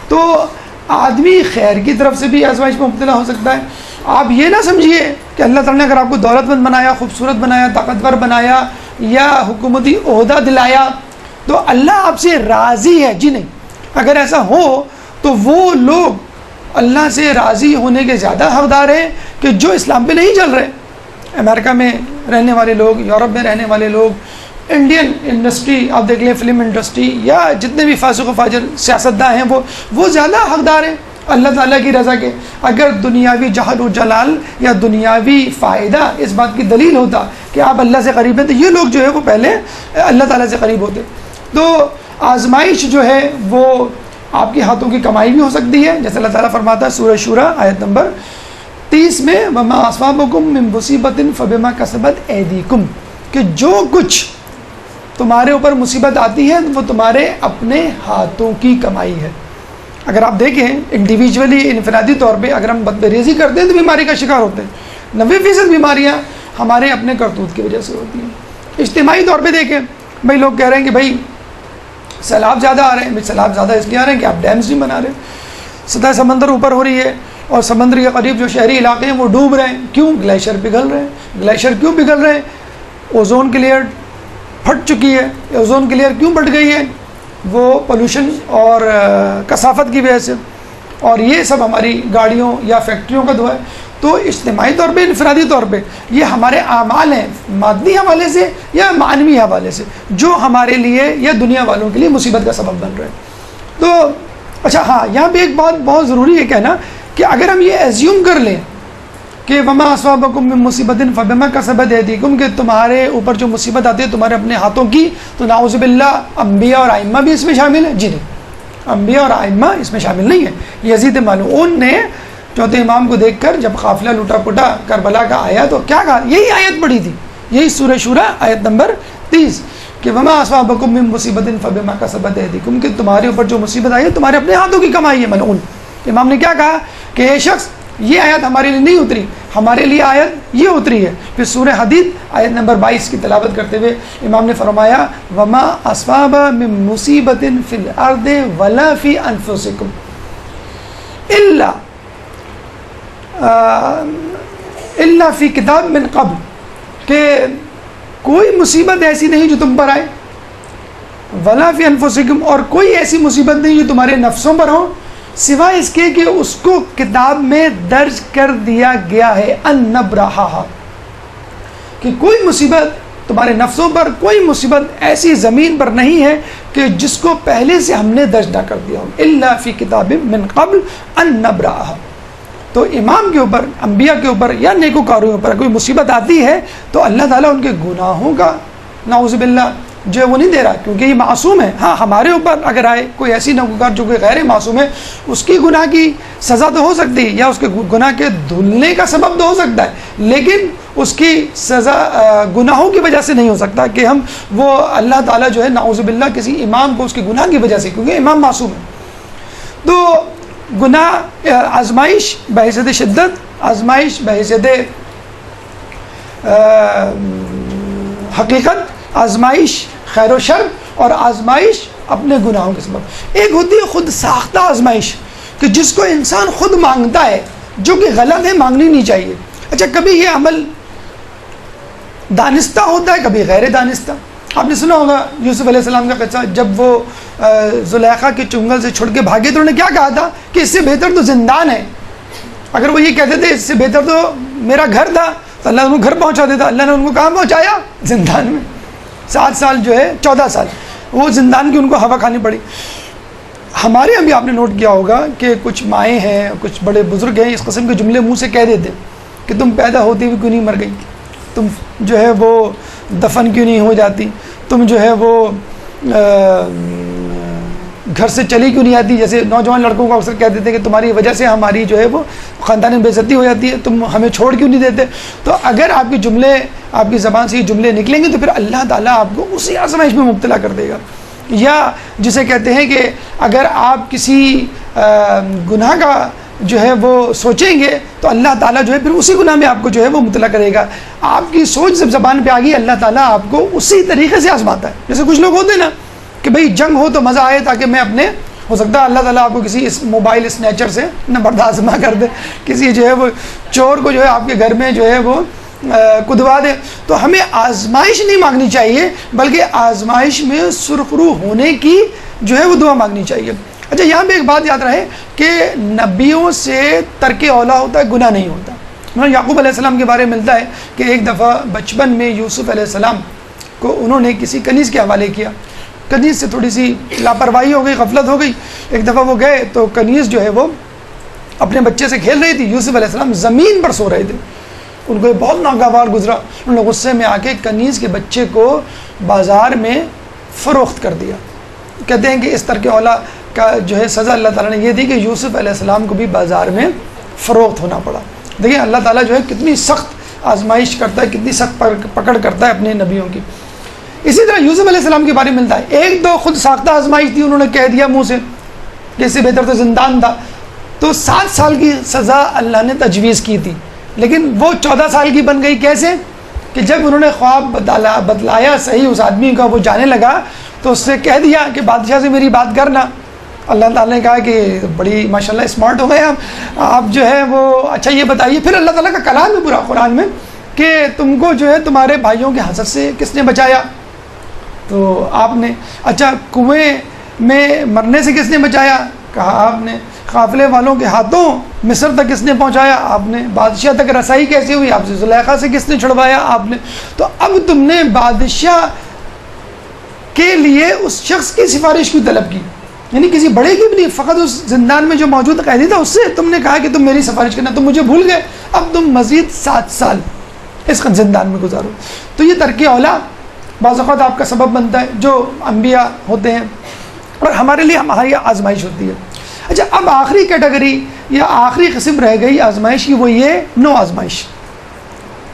تو آدمی خیر کی طرف سے بھی آزمائش میں مبتلا ہو سکتا ہے. آپ یہ نہ سمجھیے کہ اللہ تعالیٰ نے اگر آپ کو دولت مند بنایا، خوبصورت بنایا، طاقتور بنایا یا حکومتی عہدہ دلایا تو اللہ آپ سے راضی ہے. جی نہیں، اگر ایسا ہو تو وہ لوگ اللہ سے راضی ہونے کے زیادہ حقدار ہیں کہ جو اسلام پہ نہیں چل رہے. امریکہ میں رہنے والے لوگ، یورپ میں رہنے والے لوگ، انڈین انڈسٹری آپ دیکھ لیں، فلم انڈسٹری یا جتنے بھی فاسق و فاجر سیاستداں ہیں وہ زیادہ حقدار ہیں اللہ تعالیٰ کی رضا کے. اگر دنیاوی جہل و جلال یا دنیاوی فائدہ اس بات کی دلیل ہوتا کہ آپ اللہ سے قریب ہیں تو یہ لوگ جو ہے وہ پہلے اللہ تعالیٰ سے قریب ہوتے. تو آزمائش جو ہے وہ آپ کے ہاتھوں کی کمائی بھی ہو سکتی ہے، جیسے اللہ تعالیٰ فرماتا ہے سورہ شورى آیت نمبر 30 میں وَمَا أَصَابَكُم مِّن مُّصِيبَةٍ فَبِمَا كَسَبَتْ أَيْدِيكُمْ. کہ جو کچھ تمہارے اوپر مصیبت آتی ہے وہ تمہارے اپنے ہاتھوں کی کمائی ہے. اگر آپ دیکھیں انڈیویجولی انفرادی طور پہ اگر ہم بدپریزی کرتے ہیں تو بیماری کا شکار ہوتے ہیں. 90% بیماریاں ہمارے اپنے کرتوت کی وجہ سے ہوتی ہیں. اجتماعی طور پہ دیکھیں بھائی لوگ کہہ رہے ہیں کہ بھائی سیلاب زیادہ آ رہے ہیں. بھائی سیلاب زیادہ اس لیے آ رہے ہیں کہ آپ ڈیمز نہیں بنا رہے, سطح سمندر اوپر ہو رہی ہے اور سمندر کے قریب جو شہری علاقے ہیں وہ ڈوب رہے ہیں. کیوں؟ گلیشیئر پگھل رہے ہیں. گلیشیئر کیوں پگھل رہے ہیں؟ اوزون کی لیئر پھٹ چکی ہے. اوزون کی لیئر کیوں پھٹ گئی ہے؟ وہ پولوشن اور کثافت کی وجہ سے, اور یہ سب ہماری گاڑیوں یا فیکٹریوں کا دھواں ہے. تو اجتماعی طور پہ انفرادی طور پہ یہ ہمارے اعمال ہیں مادی حوالے سے یا معنوی حوالے سے جو ہمارے لیے یا دنیا والوں کے لیے مصیبت کا سبب بن رہے ہیں. تو اچھا ہاں, یہاں پہ ایک بات بہت ضروری ہے کہنا کہ اگر ہم یہ ایزیوم کر لیں کہ وما اصابکم من مصیبت فبما کسبت ایدیکم, کہ تمہارے اوپر جو مصیبت آتی ہے تمہارے اپنے ہاتھوں کی, تو نعوذ باللہ انبیاء اور ائمہ بھی اس میں شامل ہیں. جی نہیں, انبیاء اور ائمہ اس میں شامل نہیں ہیں. یزید ملعون نے چوتھے امام کو دیکھ کر جب قافلہ لوٹا پٹا کربلا کا آیا تو کیا کہا؟ یہی آیت پڑھی تھی, یہی سورہ شورى آیت نمبر 30 کہ وما اصابکم من مصیبت فبما کسبت ایدیکم, کہ تمہارے اوپر جو مصیبت آئی ہے تمہارے اپنے ہاتھوں کی کمائی ہے. ملعون امام نے کیا کہا کہ اے شخص یہ آیت ہمارے لیے نہیں اتری, ہمارے لیے آیت یہ اتری ہے. پھر سورہ حدید آیت نمبر 22 کی تلاوت کرتے ہوئے امام نے فرمایا وما اصاب من مصیبت فی الارض ولا فی انفسکم الا فی کتاب من قبل, کہ کوئی مصیبت ایسی نہیں جو تم پر آئے, ولا فی انفسکم, اور کوئی ایسی مصیبت نہیں جو تمہارے نفسوں پر ہو سوائے اس کے کہ اس کو کتاب میں درج کر دیا گیا ہے. ان نبرہا, کہ کوئی مصیبت تمہارے نفسوں پر, کوئی مصیبت ایسی زمین پر نہیں ہے کہ جس کو پہلے سے ہم نے درج نہ کر دیا ہو. الا فی کتاب من قبل ان نبرہا. تو امام کے اوپر, انبیاء کے اوپر یا نیکوکاروں کے اوپر کوئی مصیبت آتی ہے تو اللہ تعالیٰ ان کے گناہوں کا نعوذ باللہ جو ہے وہ نہیں دے رہا, کیونکہ یہ معصوم ہے. ہاں ہمارے اوپر اگر آئے کوئی ایسی نیکوکار جو کہ غیر معصوم ہے, اس کی گناہ کی سزا تو ہو سکتی ہے یا اس کے گناہ کے دھلنے کا سبب تو ہو سکتا ہے, لیکن اس کی سزا گناہوں کی وجہ سے نہیں ہو سکتا کہ ہم وہ اللہ تعالیٰ جو ہے نعوذ باللہ کسی امام کو اس کے گناہ کی وجہ سے, کیونکہ امام معصوم ہے. تو گناہ آزمائش بحیثیت شدت, آزمائش بحیثیت حقیقت, آزمائش خیر و شر, اور آزمائش اپنے گناہوں کے سبب. ایک ہوتی ہے خود ساختہ آزمائش کہ جس کو انسان خود مانگتا ہے, جو کہ غلط ہے, مانگنی نہیں چاہیے. اچھا کبھی یہ عمل دانستہ ہوتا ہے, کبھی غیر دانستہ. آپ نے سنا ہوگا یوسف علیہ السلام کا قصہ, جب وہ زلیخا کے چنگل سے چھڑ کے بھاگے تو انہوں نے کیا کہا تھا کہ اس سے بہتر تو زندان ہے. اگر وہ یہ کہتے تھے اس سے بہتر تو میرا گھر تھا تو اللہ نے ان کو گھر پہنچا دیتا. اللہ نے ان کو کہاں پہنچایا؟ زندان میں. 7 سال جو ہے 14 سال وہ زندان کی ان کو ہوا کھانی پڑی. ہمارے یہاں بھی آپ نے نوٹ کیا ہوگا کہ کچھ مائیں ہیں, کچھ بڑے بزرگ ہیں, اس قسم کے جملے منہ سے کہہ دیتے کہ تم پیدا ہوتی ہوئی کیوں نہیں مر گئی, تم جو ہے وہ دفن کیوں نہیں ہو جاتی, تم جو ہے وہ گھر سے چلی کیوں نہیں آتی. جیسے نوجوان لڑکوں کو اکثر کہہ دیتے ہیں کہ تمہاری وجہ سے ہماری جو ہے وہ خاندانی بے عزتی ہو جاتی ہے, تم ہمیں چھوڑ کیوں نہیں دیتے. تو اگر آپ کے جملے, آپ کی زبان سے یہ جملے نکلیں گے تو پھر اللہ تعالیٰ آپ کو اسی آزمائش میں مبتلا کر دے گا. یا جسے کہتے ہیں کہ اگر آپ کسی گناہ کا جو ہے وہ سوچیں گے تو اللہ تعالیٰ جو ہے پھر اسی گناہ میں آپ کو جو ہے وہ مبتلا کرے گا. آپ کی سوچ جب زبان پہ آ گئی, اللہ تعالیٰ آپ کو اسی طریقے سے آزماتا ہے. جیسے کچھ لوگ ہوتے ہیں نا کہ بھئی جنگ ہو تو مزہ آئے تاکہ میں اپنے, ہو سکتا ہے اللہ تعالیٰ آپ کو کسی اس موبائل اسنیچر سے نہ آزما کر دے, کسی جو ہے وہ چور کو جو ہے آپ کے گھر میں جو ہے وہ کدوا دے. تو ہمیں آزمائش نہیں مانگنی چاہیے بلکہ آزمائش میں سرخرو ہونے کی جو ہے وہ دعا مانگنی چاہیے. اچھا یہاں پہ ایک بات یاد رہے کہ نبیوں سے ترک اولا ہوتا ہے, گناہ نہیں ہوتا. یعقوب علیہ السلام کے بارے میں ملتا ہے کہ ایک دفعہ بچپن میں یوسف علیہ السلام کو انہوں نے کسی کنیز کے حوالے کیا. کنیز سے تھوڑی سی لاپرواہی ہو گئی, غفلت ہو گئی. ایک دفعہ وہ گئے تو کنیز جو ہے وہ اپنے بچے سے کھیل رہی تھی, یوسف علیہ السلام زمین پر سو رہے تھے. ان کو یہ بہت ناگوار گزرا, انہوں نے غصے میں آ کے کنیز کے بچے کو بازار میں فروخت کر دیا. کہتے ہیں کہ اس ترک اولا کا جو ہے سزا اللہ تعالیٰ نے یہ دی کہ یوسف علیہ السلام کو بھی بازار میں فروخت ہونا پڑا. دیکھیں اللہ تعالیٰ جو ہے کتنی سخت آزمائش کرتا ہے، کتنی سخت پکڑ کرتا ہے اپنے نبیوں کی. اسی طرح یوسف علیہ السلام کے بارے میں ملتا ہے، ایک دو خود ساختہ آزمائش تھی، انہوں نے کہہ دیا منہ سے کہ اس سے بہتر تو زندان تھا. تو 7 سال کی سزا اللہ نے تجویز کی تھی، لیکن وہ 14 سال کی بن گئی. کیسے؟ کہ جب انہوں نے خواب بتلایا صحیح اس آدمی کا، وہ جانے لگا تو اس سے کہہ دیا کہ بادشاہ سے میری بات کرنا. اللہ تعالیٰ نے کہا کہ بڑی ماشاءاللہ اسمارٹ ہو گئے آپ جو ہے وہ اچھا یہ بتائیے. پھر اللہ تعالیٰ کا کلام ہے پورا قرآن میں کہ تم کو جو ہے تمہارے بھائیوں کے حسد سے کس نے بچایا؟ تو آپ نے. اچھا کنویں میں مرنے سے کس نے بچایا؟ کہا آپ نے. قافلے والوں کے ہاتھوں مصر تک کس نے پہنچایا؟ آپ نے. بادشاہ تک رسائی کیسے ہوئی؟ آپ سے. زلیخا سے کس نے چھڑوایا؟ آپ نے. تو اب تم نے بادشاہ کے لیے اس شخص کی سفارش کی طلب کی، یعنی کسی بڑے کی بھی نہیں، فقط اس زندان میں جو موجود قیدی تھا اس سے تم نے کہا کہ تم میری سفارش کرنا. تم مجھے بھول گئے، اب تم مزید 7 سال اس زندان میں گزارو. تو یہ ترک اولا بعض اوقات آپ کا سبب بنتا ہے، جو انبیاء ہوتے ہیں، اور ہمارے لیے ہماری آزمائش ہوتی ہے. اچھا اب آخری کیٹیگری یا آخری قسم رہ گئی آزمائش کی، وہ یہ نو آزمائش،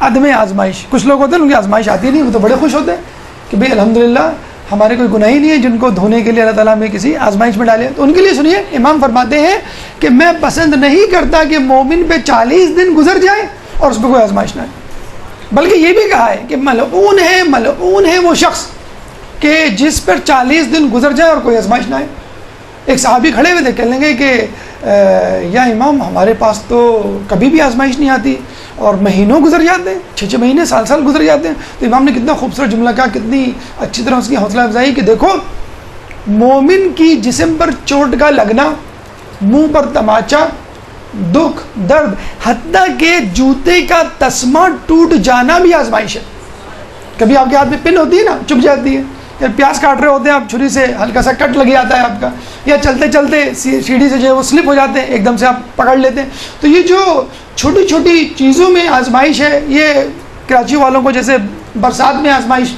عدم آزمائش. کچھ لوگ ہوتے ہیں ان کی آزمائش آتی نہیں، وہ تو بڑے خوش ہوتے ہیں کہ بھئی الحمدللہ ہمارے کوئی گناہ ہی نہیں ہے جن کو دھونے کے لیے اللہ تعالیٰ میں کسی آزمائش میں ڈالے. تو ان کے لیے سنیے، امام فرماتے ہیں کہ میں پسند نہیں کرتا کہ مومن پہ 40 دن گزر جائے اور اس پہ کوئی آزمائش نہ آئے، بلکہ یہ بھی کہا ہے کہ ملعون ہے وہ شخص کہ جس پر 40 دن گزر جائے اور کوئی آزمائش نہ آئے. ایک صحابی کھڑے ہوئے تھے، کہنے لگے کہ یا امام ہمارے پاس تو کبھی بھی آزمائش نہیں آتی اور مہینوں گزر جاتے ہیں، 6 مہینے سال گزر جاتے ہیں. تو امام نے کتنا خوبصورت جملہ کہا، کتنی اچھی طرح اس کی حوصلہ افزائی کہ دیکھو مومن کی جسم پر چوٹ کا لگنا، منہ پر تماچا، دکھ درد، حتیٰ کہ جوتے کا تسمہ ٹوٹ جانا بھی آزمائش ہے. کبھی آپ کے ہاتھ میں پن ہوتی ہے نا، چپ جاتی ہے، یا پیاز کاٹ رہے ہوتے ہیں آپ، چھری سے ہلکا سا کٹ لگ جاتا ہے آپ کا، یا چلتے چلتے سیڑھی سے جو ہے وہ سلپ ہو جاتے ہیں، ایک دم سے آپ پکڑ لیتے ہیں. تو یہ جو چھوٹی چھوٹی چیزوں میں آزمائش ہے، یہ کراچی والوں کو جیسے برسات میں آزمائش،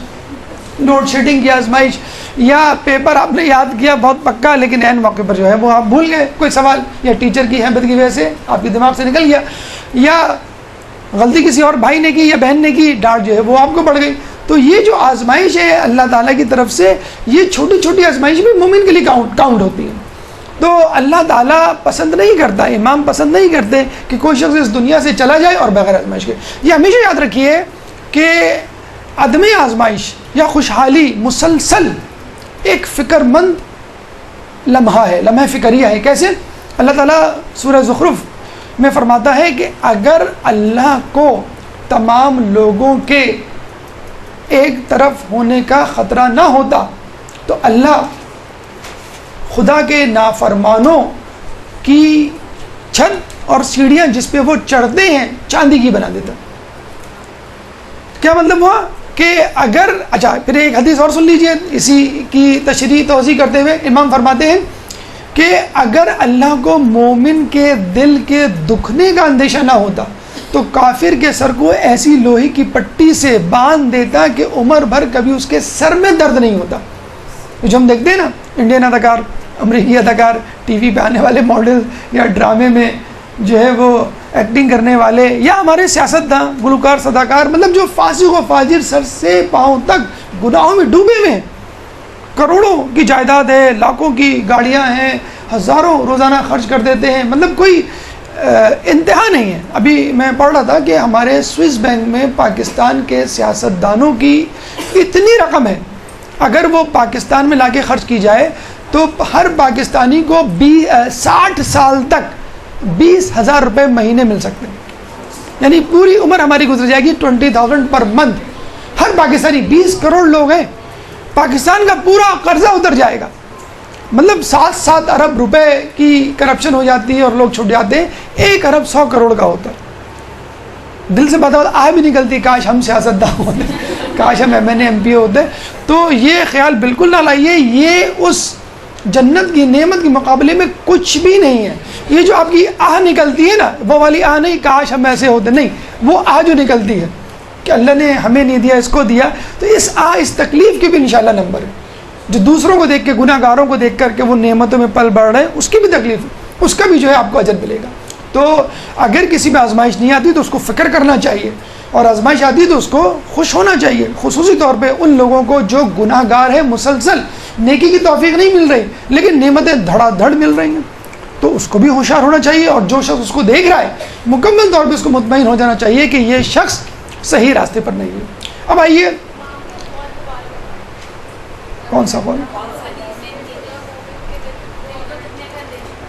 لوڈ شیڈنگ کی آزمائش، یا پیپر آپ نے یاد کیا بہت پکا لیکن عین موقع پر جو ہے وہ آپ بھول گئے کوئی سوال، یا ٹیچر کی احمد کی وجہ سے آپ کے دماغ سے نکل گیا، یا غلطی کسی اور بھائی نے کی یا بہن نے کی، ڈانٹ جو ہے وہ آپ کو پڑ گئی. تو یہ جو آزمائش ہے اللہ تعالیٰ کی طرف سے، یہ چھوٹی چھوٹی آزمائش بھی مومن کے لیے کاؤنٹ ہوتی ہے. تو اللہ تعالیٰ پسند نہیں کرتا، امام پسند نہیں کرتے کہ کوئی شخص اس دنیا سے چلا جائے اور بغیر آزمائش کے. یہ ہمیشہ یاد رکھیے کہ عدم آزمائش یا خوشحالی مسلسل ایک فکر مند لمحہ ہے، لمحہ فکریہ ہے. کیسے؟ اللہ تعالیٰ سورہ زخرف میں فرماتا ہے کہ اگر اللہ کو تمام لوگوں کے ایک طرف ہونے کا خطرہ نہ ہوتا تو اللہ خدا کے نافرمانوں کی چھت اور سیڑھیاں جس پہ وہ چڑھتے ہیں چاندی کی بنا دیتا. کیا مطلب ہوا کہ اگر اچھا پھر ایک حدیث اور سن لیجئے اسی کی تشریح توضیح کرتے ہوئے. امام فرماتے ہیں کہ اگر اللہ کو مومن کے دل کے دکھنے کا اندیشہ نہ ہوتا تو کافر کے سر کو ایسی لوہے کی پٹی سے باندھ دیتا کہ عمر بھر کبھی اس کے سر میں درد نہیں ہوتا. جو ہم دیکھتے ہیں نا انڈین اداکار، امریکی اداکار، ٹی وی پہ آنے والے ماڈل یا ڈرامے میں جو ہے وہ ایکٹنگ کرنے والے، یا ہمارے سیاستداں، گلوکار، صداکار، مطلب جو فاسق و فاجر سر سے پاؤں تک گناہوں میں ڈوبے ہوئے ہیں، کروڑوں کی جائیداد ہے، لاکھوں کی گاڑیاں ہیں، ہزاروں روزانہ خرچ کر دیتے ہیں، مطلب کوئی انتہا نہیں ہے. ابھی میں پڑھ رہا تھا کہ ہمارے سوئس بینک میں پاکستان کے سیاستدانوں کی اتنی رقم ہے، اگر وہ پاکستان میں لا کے خرچ کی جائے تو ہر پاکستانی کو 60 سال تک 20,000 روپے مہینے مل سکتے ہیں. یعنی پوری عمر ہماری گزر جائے گی 20,000 پر منتھ. ہر پاکستانی 20 کروڑ لوگ ہیں، پاکستان کا پورا قرضہ اتر جائے گا. مطلب 7 ارب روپے کی کرپشن ہو جاتی ہے اور لوگ چھوٹ جاتے ہیں، 1 ارب 100 کروڑ کا ہوتا ہے. دل سے بات آ بھی نکلتی کاش ہم سیاستدان ہوتے، کاش ہم MNA MP ہوتے. تو یہ خیال بالکل نہ لائیے، یہ اس جنت کی نعمت کے مقابلے میں کچھ بھی نہیں ہے. یہ جو آپ کی آہ نکلتی ہے نا، وہ والی آہ نہیں کاش ہم ایسے ہوتے، نہیں، وہ آہ جو نکلتی ہے کہ اللہ نے ہمیں نہیں دیا، اس کو دیا، تو اس اس تکلیف کے بھی انشاءاللہ نمبر ہے. جو دوسروں کو دیکھ کے، گناہ گاروں کو دیکھ کر کے وہ نعمتوں میں پل بڑھ رہے ہیں، اس کی بھی تکلیف ہے، اس کا بھی جو ہے آپ کو اجر ملے گا. تو اگر کسی میں آزمائش نہیں آتی تو اس کو فکر کرنا چاہیے، اور آزمائش آتی تو اس کو خوش ہونا چاہیے، خصوصی طور پہ ان لوگوں کو جو گناہ گار ہیں، مسلسل نیکی کی توفیق نہیں مل رہی لیکن نعمتیں دھڑا دھڑ مل رہی ہیں، تو اس کو بھی ہوشیار ہونا چاہیے، اور جو شخص اس کو دیکھ رہا ہے مکمل طور پہ اس کو مطمئن ہو جانا چاہیے کہ یہ شخص صحیح راستے پر نہیں ہے۔ اب آئیے، کون سا بول؟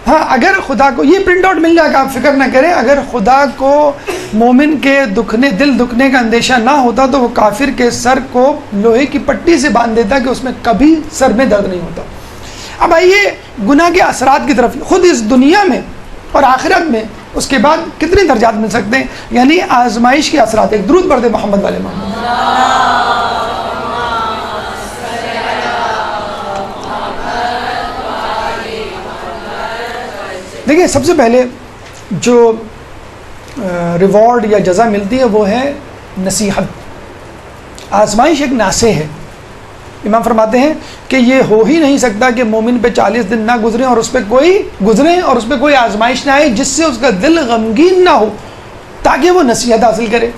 ہاں، اگر خدا کو یہ پرنٹ آؤٹ مل جائے گا، آپ فکر نہ کریں، اگر خدا کو مومن کے دل دکھنے کا اندیشہ نہ ہوتا تو وہ کافر کے سر کو لوہے کی پٹی سے باندھ دیتا کہ اس میں کبھی سر میں درد نہیں ہوتا۔ اب آئیے گناہ کے اثرات کی طرف، خود اس دنیا میں اور آخرت میں اس کے بعد کتنے درجات مل سکتے ہیں، یعنی آزمائش کے اثرات۔ ایک درود پڑھ دے محمد والے محمد۔ دیکھیں، سب سے پہلے جو ریوارڈ یا جزا ملتی ہے وہ ہے نصیحت۔ آزمائش ایک ناصح ہے۔ امام فرماتے ہیں کہ یہ ہو ہی نہیں سکتا کہ مومن پہ 40 دن نہ گزریں اور اس پہ کوئی آزمائش نہ آئے جس سے اس کا دل غمگین نہ ہو، تاکہ وہ نصیحت حاصل کرے،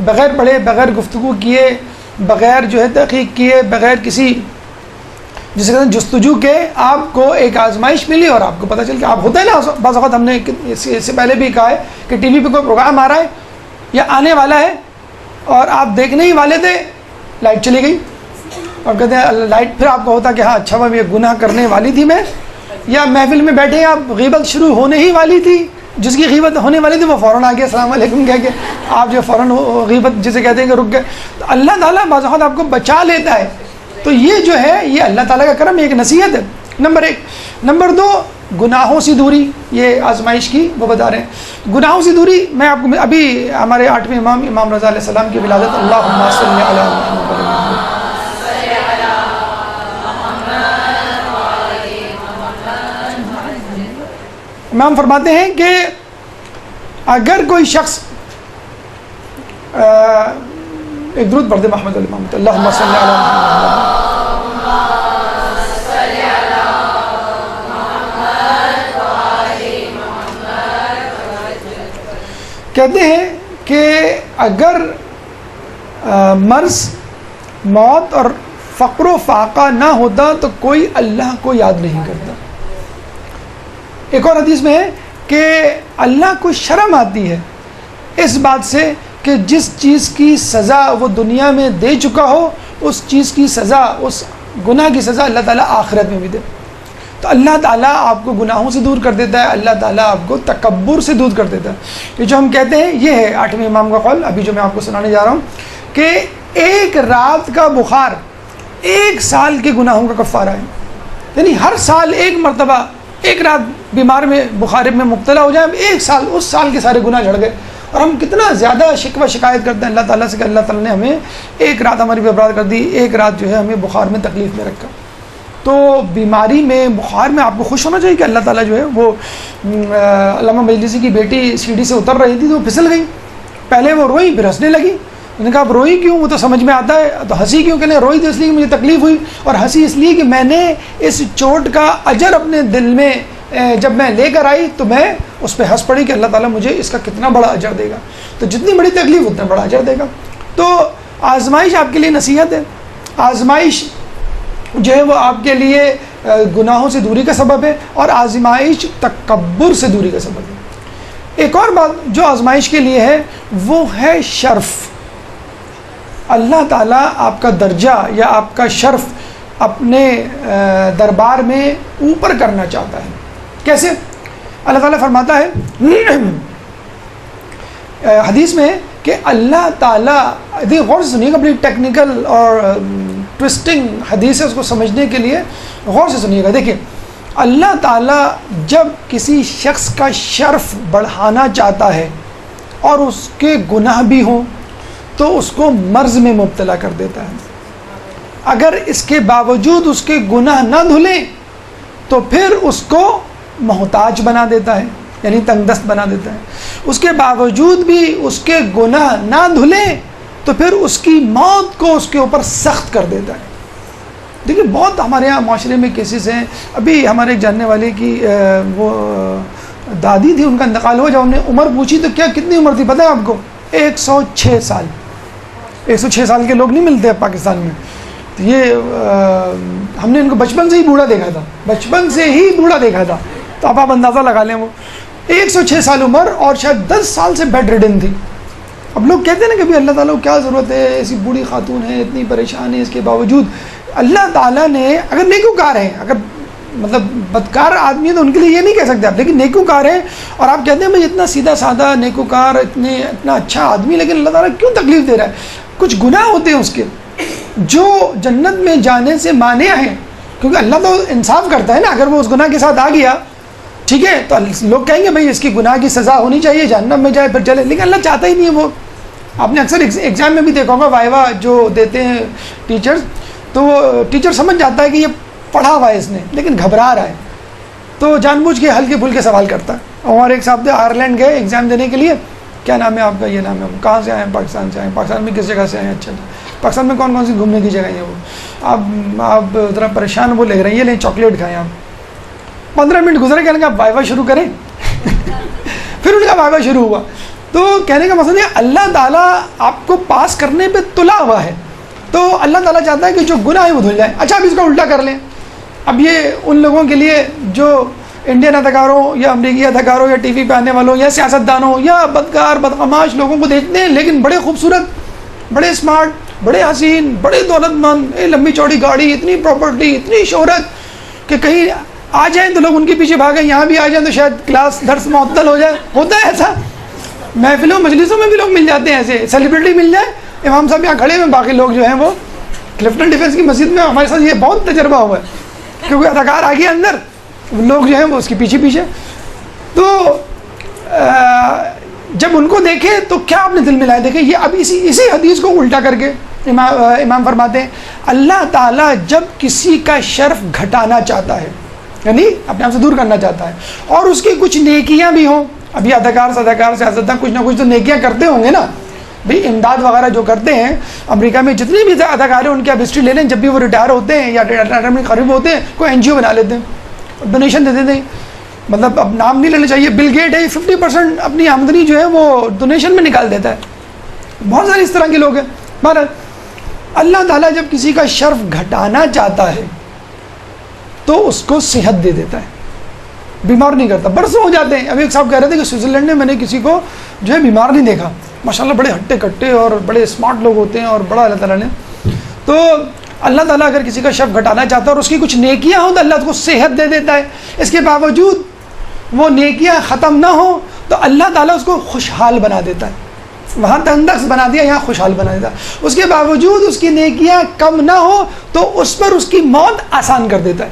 بغیر پڑھے، بغیر گفتگو کیے، بغیر جو ہے تحقیق کیے، بغیر کسی جسے کہتے ہیں جستجو کے آپ کو ایک آزمائش ملی اور آپ کو پتہ چل کہ آپ ہوتا ہے نا، بعض اوقات ہم نے اس سے پہلے بھی کہا ہے کہ ٹی وی پہ کوئی پروگرام آ رہا ہے یا آنے والا ہے اور آپ دیکھنے ہی والے تھے، لائٹ چلی گئی، اور کہتے ہیں لائٹ، پھر آپ کو ہوتا کہ ہاں اچھا وہ یہ گناہ کرنے والی تھی میں، یا محفل میں بیٹھے ہیں آپ، غیبت شروع ہونے ہی والی تھی، جس کی غیبت ہونے والی تھی وہ فوراً آ گیا السلام علیکم کہہ کے، آپ جو فوراً غیبت جسے کہتے ہیں کہ رک گئے۔ تو اللہ تعالیٰ بعض اوقات آپ کو بچا لیتا ہے، تو یہ جو ہے یہ اللہ تعالیٰ کا کرم، ایک نصیحت ہے، نمبر 1۔ نمبر 2، گناہوں سے دوری، یہ آزمائش کی وہ بتا رہے ہیں۔ گناہوں سے دوری، میں آپ کو ابھی ہمارے 8ویں امام رضا علیہ السلام کی ولادت، اللہم صلی علی محمد، امام فرماتے ہیں کہ اگر کوئی شخص ایک درود پڑھ دے محمد علیہ محمد، اللہم صلی علی محمد، کہتے ہیں کہ اگر مرض، موت اور فقر و فاقہ نہ ہوتا تو کوئی اللہ کو یاد نہیں کرتا۔ ایک اور حدیث میں ہے کہ اللہ کو شرم آتی ہے اس بات سے کہ جس چیز کی سزا وہ دنیا میں دے چکا ہو، اس چیز کی سزا، اس گناہ کی سزا اللہ تعالیٰ آخرت میں بھی دے۔ تو اللہ تعالیٰ آپ کو گناہوں سے دور کر دیتا ہے، اللہ تعالیٰ آپ کو تکبر سے دور کر دیتا ہے۔ یہ جو ہم کہتے ہیں یہ ہے 8ویں امام کا قول، ابھی جو میں آپ کو سنانے جا رہا ہوں، کہ ایک رات کا بخار 1 سال کے گناہوں کا کفارہ ہے، یعنی ہر سال ایک مرتبہ ایک رات بیمار میں بخار میں مبتلا ہو جائے، 1 سال، اس سال کے سارے گناہ جھڑ گئے۔ اور ہم کتنا زیادہ شکوہ شکایت کرتے ہیں اللہ تعالیٰ سے کہ اللہ تعالیٰ نے ہمیں 1 رات ہماری برباد کر دی، 1 رات جو ہے ہمیں بخار میں تکلیف میں رکھا۔ تو بیماری میں، بخار میں آپ کو خوش ہونا چاہیے کہ اللہ تعالیٰ جو ہے وہ، علامہ مجلسی کی بیٹی سیڑھی سے اتر رہی تھی تو وہ پھسل گئی، پہلے وہ روئی پھر ہنسنے لگی، انہوں نے کہا اب روئی کیوں؟ وہ تو سمجھ میں آتا ہے، تو ہنسی کیوں؟ کہ نہیں، روئی تو اس لیے کہ مجھے تکلیف ہوئی، اور ہنسی اس لیے کہ میں نے اس چوٹ کا اجر اپنے دل میں جب میں لے کر آئی تو میں اس پہ ہنس پڑی کہ اللہ تعالیٰ مجھے اس کا کتنا بڑا اجر دے گا، تو جتنی بڑی تکلیف اتنا بڑا اجر دے گا۔ تو آزمائش آپ کے لیے نصیحت ہے، آزمائش جو ہے وہ آپ کے لیے گناہوں سے دوری کا سبب ہے، اور آزمائش تکبر سے دوری کا سبب ہے۔ ایک اور بات جو آزمائش کے لیے ہے وہ ہے شرف۔ اللہ تعالیٰ آپ کا درجہ یا آپ کا شرف اپنے دربار میں اوپر کرنا چاہتا ہے۔ کیسے؟ اللہ تعالیٰ فرماتا ہے حدیث میں کہ اللہ تعالیٰ، غور سے سنیے گا، بڑی ٹیکنیکل اور ٹوسٹنگ حدیث ہے، اس کو سمجھنے کے لیے غور سے سنیے گا۔ دیکھیں، اللہ تعالیٰ جب کسی شخص کا شرف بڑھانا چاہتا ہے اور اس کے گناہ بھی ہوں تو اس کو مرض میں مبتلا کر دیتا ہے، اگر اس کے باوجود اس کے گناہ نہ دھلیں تو پھر اس کو محتاج بنا دیتا ہے، یعنی تنگ دست بنا دیتا ہے، اس کے باوجود بھی اس کے گناہ نہ دھلیں تو پھر اس کی موت کو اس کے اوپر سخت کر دیتا ہے۔ دیکھیے بہت ہمارے یہاں معاشرے میں کیسز ہیں، ابھی ہمارے ایک جاننے والے کی وہ دادی تھی, ان کا انتقال ہوا. جب ہم نے عمر پوچھی تو کیا کتنی عمر تھی پتہ ہے آپ کو؟ 106 سال. 106 سال کے لوگ نہیں ملتے اب پاکستان میں. تو یہ ہم نے ان کو بچپن سے ہی بوڑھا دیکھا تھا, بچپن سے ہی بوڑھا دیکھا تھا. تو اب آپ اندازہ لگا لیں, وہ 106 سال عمر اور شاید 10 سال سے بیڈ ریڈن تھی. اب لوگ کہتے ہیں نا کہ بھی اللہ تعالیٰ کو کیا ضرورت ہے, ایسی بوڑھی خاتون ہے, اتنی پریشان ہے, اس کے باوجود اللہ تعالیٰ نے, اگر نیکوکار ہیں, اگر مطلب بدکار آدمی ہے تو ان کے لیے یہ نہیں کہہ سکتے آپ, لیکن نیکوکار ہیں اور آپ کہتے ہیں بھائی اتنا سیدھا سادہ نیکوکار, اتنا اچھا آدمی, لیکن اللہ تعالیٰ کیوں تکلیف دے رہا ہے؟ کچھ گناہ ہوتے ہیں اس کے جو جنت میں جانے سے مانع ہیں, کیونکہ اللہ تو انصاف کرتا ہے نا. اگر وہ اس گناہ کے ساتھ آ گیا ٹھیک ہے تو لوگ کہیں گے بھائی اس کی گناہ کی سزا ہونی چاہیے, جہنم میں جائے پھر چلے, لیکن اللہ چاہتا ہی نہیں ہے. وہ آپ نے اکثر ایگزام میں بھی دیکھا ہوگا, وائوا جو دیتے ہیں ٹیچرز, تو وہ ٹیچر سمجھ جاتا ہے کہ یہ پڑھا ہوا ہے اس نے لیکن گھبرا رہا ہے, تو جان بوجھ کے ہلکے پھلکے سوال کرتا ہے. ہمارے ایک صاحب تھے, آئرلینڈ گئے ایگزام دینے کے لیے. کیا نام ہے آپ کا؟ یہ نام ہے. کہاں سے آئے ہیں؟ پاکستان سے آئے ہیں. پاکستان میں کس جگہ سے آئے ہیں؟ اچھا پاکستان میں کون کون سی گھومنے کی جگہ ہیں وہ؟ آپ ذرا پریشان وہ لے رہے ہیں, یہ لیں چاکلیٹ کھائیں آپ. 15 منٹ گزرے, کہنے کا وائوا شروع کریں. پھر ان کا وائوا شروع ہوا. تو کہنے کا مقصد ہے اللہ تعالیٰ آپ کو پاس کرنے پہ تلا ہوا ہے, تو اللہ تعالیٰ چاہتا ہے کہ جو گناہ ہے وہ دھل جائے. اچھا اب اس کا الٹا کر لیں. اب یہ ان لوگوں کے لیے جو انڈین اداکاروں یا امریکی اداکاروں یا ٹی وی پہ آنے والوں یا سیاستدانوں یا بدکار بدقماش لوگوں کو دیکھتے ہیں, لیکن بڑے خوبصورت, بڑے اسمارٹ, بڑے حسین, بڑے دولت مند, لمبی چوڑی گاڑی, اتنی پراپرٹی, اتنی شہرت کہ کہیں آ جائیں تو لوگ ان کے پیچھے بھاگیں, یہاں بھی آ جائیں تو شاید کلاس درس معطل ہو جائے. ہوتا ہے ایسا, محفلوں مجلسوں میں بھی لوگ مل جاتے ہیں, ایسے سیلیبریٹی مل جائے. امام صاحب یہاں کھڑے ہوئے, باقی لوگ جو ہیں وہ کلفٹن ڈیفینس کی مسجد میں, ہمارے ساتھ یہ بہت تجربہ ہوا ہے, کیونکہ اداکار آ گیا اندر, لوگ جو ہیں وہ اس کے پیچھے پیچھے. تو جب ان کو دیکھے تو کیا آپ نے دل میں لائے؟ دیکھیں یہ اب اسی حدیث کو الٹا کر کے امام فرماتے ہیں اللہ تعالیٰ جب کسی کا شرف گھٹانا چاہتا ہے, یعنی اپنے آپ سے دور کرنا چاہتا ہے, اور اس کی کچھ نیکیاں بھی ہوں. ابھی اداکار سیاستدان کچھ نہ کچھ تو نیکیاں کرتے ہوں گے نا بھائی, امداد وغیرہ جو کرتے ہیں. امریکہ میں جتنے بھی اداکار ہیں ان کی آپ ہسٹری لے لیں, جب بھی وہ ریٹائر ہوتے ہیں یا ریٹائرمنٹ قریب ہوتے ہیں, کوئی این جی او بنا لیتے ہیں, ڈونیشن دے دیتے ہیں. مطلب اب نام نہیں لینا چاہیے, بل گیٹ ہے, 50% اپنی آمدنی جو ہے وہ ڈونیشن میں نکال دیتا ہے. بہت سارے اس طرح کے لوگ ہیں. بہرحال اللہ تعالیٰ جب کسی کا شرف گھٹانا چاہتا ہے تو اس کو صحت دے دیتا ہے, بیمار نہیں کرتا. برسوں ہو جاتے ہیں. ابھی ایک صاحب کہہ رہے تھے کہ سوئٹزرلینڈ میں نے کسی کو جو ہے بیمار نہیں دیکھا, ماشاءاللہ بڑے ہٹے کٹے اور بڑے اسمارٹ لوگ ہوتے ہیں, اور بڑا اللہ تعالیٰ نے. تو اللہ تعالیٰ اگر کسی کا شرف گھٹانا چاہتا ہے اور اس کی کچھ نیکیاں ہوں تو اللہ اس کو صحت دے دیتا ہے. اس کے باوجود وہ نیکیاں ختم نہ ہوں تو اللہ تعالیٰ اس کو خوشحال بنا دیتا ہے. وہاں تندرست بنا دیا, یہاں خوشحال بنا دیتا. اس کے باوجود اس کی نیکیاں کم نہ ہو تو اس پر اس کی موت آسان کر دیتا ہے.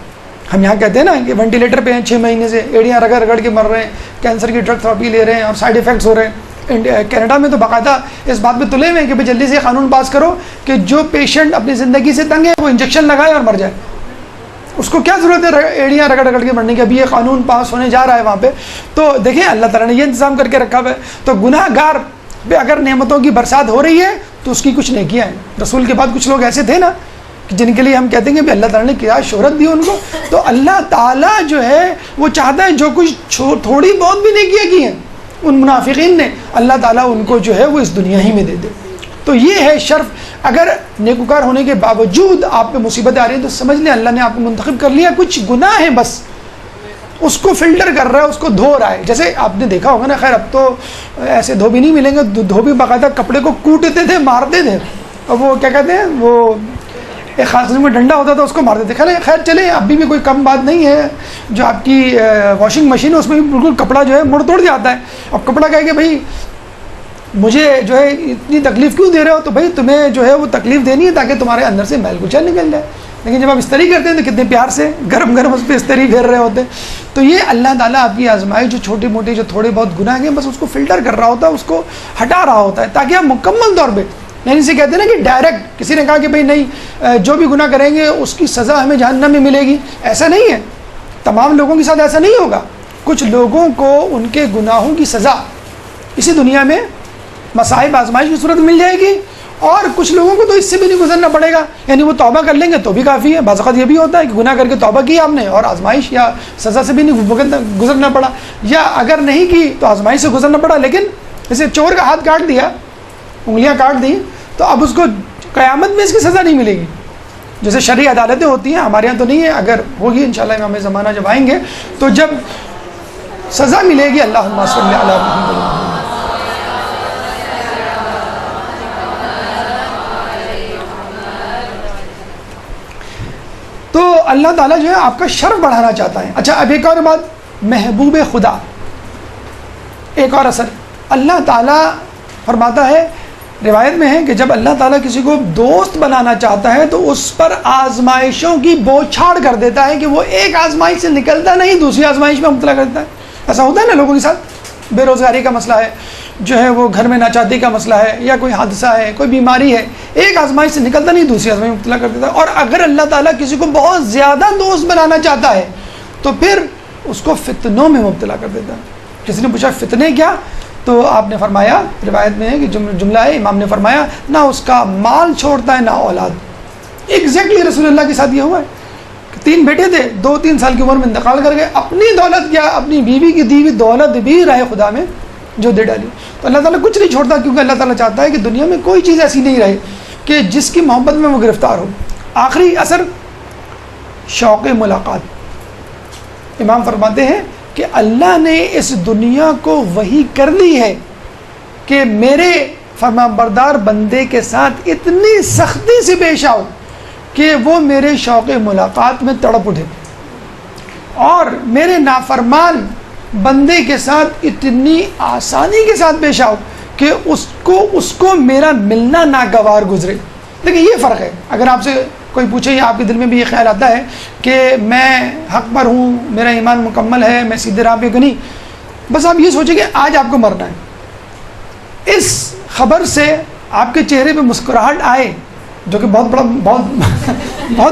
ہم یہاں کہتے ہیں نا کہ وینٹیلیٹر پہ ہیں 6 مہینے سے, ایڑیاں رگڑ رگڑ کے مر رہے ہیں, کینسر کی ڈرگ تھراپی لے رہے ہیں اور سائیڈ ایفیکٹس ہو رہے ہیں. کینیڈا میں تو باقاعدہ اس بات پہ تلے ہوئے ہیں کہ بھائی جلدی سے قانون پاس کرو کہ جو پیشنٹ اپنی زندگی سے تنگ ہے وہ انجیکشن لگائے اور مر جائے. اس کو کیا ضرورت ہے ایڑیاں رگڑ رگڑ کے مرنے کی؟ ابھی یہ قانون پاس ہونے جا رہا ہے وہاں پہ. تو دیکھیں اللہ تعالیٰ نے یہ انتظام کر کے رکھا ہوا ہے. تو گناہ گار پہ اگر نعمتوں کی برسات ہو رہی ہے تو اس کی کچھ نیکیاں ہیں. رسول کے بعد کچھ لوگ ایسے تھے نا جن کے لیے ہم کہتے ہیں کہ اللہ تعالیٰ نے کیا شہرت دی ان کو. تو اللہ تعالیٰ جو ہے وہ چاہتا ہے جو کچھ تھوڑی بہت بھی نیکیاں کی ہیں ان منافقین نے, اللہ تعالیٰ ان کو جو ہے وہ اس دنیا ہی میں دے دے. تو یہ ہے شرف. اگر نیکوکار ہونے کے باوجود آپ پہ مصیبتیں آ رہی ہیں تو سمجھ لیں اللہ نے آپ کو منتخب کر لیا. کچھ گناہ ہیں بس اس کو فلٹر کر رہا ہے, اس کو دھو رہا ہے. جیسے آپ نے دیکھا ہوگا نا, خیر اب تو ایسے دھوبی نہیں ملیں گے, دھوبی باقاعدہ کپڑے کو کوٹتے تھے, مارتے تھے, اور وہ کیا کہتے ہیں وہ ایک خاص قسم کا ڈنڈا ہوتا تھا اس کو مارتے تھے. خیر چلیں ابھی بھی کوئی کم بات نہیں ہے. جو آپ کی واشنگ مشین ہے اس میں بھی بالکل کپڑا جو ہے مڑ توڑ جاتا ہے. اب کپڑا کہے کہ بھائی مجھے جو ہے اتنی تکلیف کیوں دے رہے ہو؟ تو بھائی تمہیں جو ہے وہ تکلیف دینی ہے تاکہ تمہارے اندر سے میل کچل نکل جائے. لیکن جب آپ استری کرتے ہیں تو کتنے پیار سے گرم گرم اس پہ استری پھیر رہے ہوتے ہیں. تو یہ اللہ تعالیٰ آپ کی آزمائی جو چھوٹی موٹی جو تھوڑے بہت گناہ ہیں بس اس کو فلٹر کر رہا ہوتا ہے, اس کو ہٹا رہا ہوتا ہے تاکہ آپ مکمل طور پہ, یعنی اسے کہتے ہیں نا کہ ڈائریکٹ کسی نے کہا کہ بھائی نہیں جو بھی گناہ کریں گے اس کی سزا ہمیں جہنم میں ملے گی. ایسا نہیں ہے, تمام لوگوں کے ساتھ ایسا نہیں ہوگا. کچھ لوگوں کو ان کے گناہوں کی سزا اسی دنیا میں مصائب آزمائش کی صورت مل جائے گی, اور کچھ لوگوں کو تو اس سے بھی نہیں گزرنا پڑے گا، یعنی وہ توبہ کر لیں گے تو بھی کافی ہے. بعض اوقات یہ بھی ہوتا ہے کہ گناہ کر کے توبہ کی آپ نے اور آزمائش یا سزا سے بھی نہیں گزرنا پڑا، یا اگر نہیں کی تو آزمائش سے گزرنا پڑا. لیکن جیسے چور کا ہاتھ کاٹ دیا، انگلیاں کاٹ دیں، تو اب اس کو قیامت میں اس کی سزا نہیں ملے گی. جیسے شرعی عدالتیں ہوتی ہیں، ہمارے یہاں تو نہیں ہے، اگر ہوگی انشاءاللہ امام زمانہ جب آئیں گے تو جب سزا ملے گی، اللہم صلی علی محمد. تو اللہ تعالیٰ جو ہے آپ کا شرف بڑھانا چاہتا ہے. اچھا اب ایک اور بات، محبوب خدا، ایک اور اثر. اللہ تعالیٰ فرماتا ہے، روایت میں ہے کہ جب اللہ تعالیٰ کسی کو دوست بنانا چاہتا ہے تو اس پر آزمائشوں کی بوچھاڑ کر دیتا ہے کہ وہ ایک آزمائش سے نکلتا نہیں، دوسری آزمائش میں مبتلا کر دیتا ہے. ایسا ہوتا ہے نا لوگوں کے ساتھ، بے روزگاری کا مسئلہ ہے، جو ہے وہ گھر میں ناچادی کا مسئلہ ہے، یا کوئی حادثہ ہے، کوئی بیماری ہے، ایک آزمائش سے نکلتا نہیں، دوسری آزمائش میں مبتلا کر دیتا ہے. اور اگر اللہ تعالیٰ کسی کو بہت زیادہ دوست بنانا چاہتا ہے تو پھر اس کو فتنوں میں مبتلا کر دیتا ہے. کسی نے پوچھا فتنے کیا؟ تو آپ نے فرمایا، روایت میں ہے کہ جملہ ہے، امام نے فرمایا، نہ اس کا مال چھوڑتا ہے نہ اولاد. ایگزیکٹلی رسول اللہ کے ساتھ یہ ہوا ہے کہ 3 بیٹے تھے، 2-3 سال کی عمر میں انتقال کر گئے، اپنی دولت کیا، اپنی بیوی کی دی ہوئی دولت بھی راہ خدا میں جو دے ڈالی. تو اللہ تعالیٰ کچھ نہیں چھوڑتا، کیونکہ اللہ تعالیٰ چاہتا ہے کہ دنیا میں کوئی چیز ایسی نہیں رہے کہ جس کی محبت میں وہ گرفتار ہو. آخری اثر، شوق ملاقات. امام فرماتے ہیں کہ اللہ نے اس دنیا کو وحی کر دی ہے کہ میرے فرمانبردار بندے کے ساتھ اتنی سختی سے پیش آؤ کہ وہ میرے شوق ملاقات میں تڑپ اٹھے، اور میرے نافرمان بندے کے ساتھ اتنی آسانی کے ساتھ پیش آؤ کہ اس کو میرا ملنا ناگوار گزرے. لیکن یہ فرق ہے، اگر آپ سے کوئی پوچھے یا آپ کے دل میں بھی یہ خیال آتا ہے کہ میں حق پر ہوں، میرا ایمان مکمل ہے، میں سیدھے راہ پہ نہیں، بس آپ یہ سوچیں کہ آج آپ کو مرنا ہے. اس خبر سے آپ کے چہرے پہ مسکراہٹ آئے، جو کہ بہت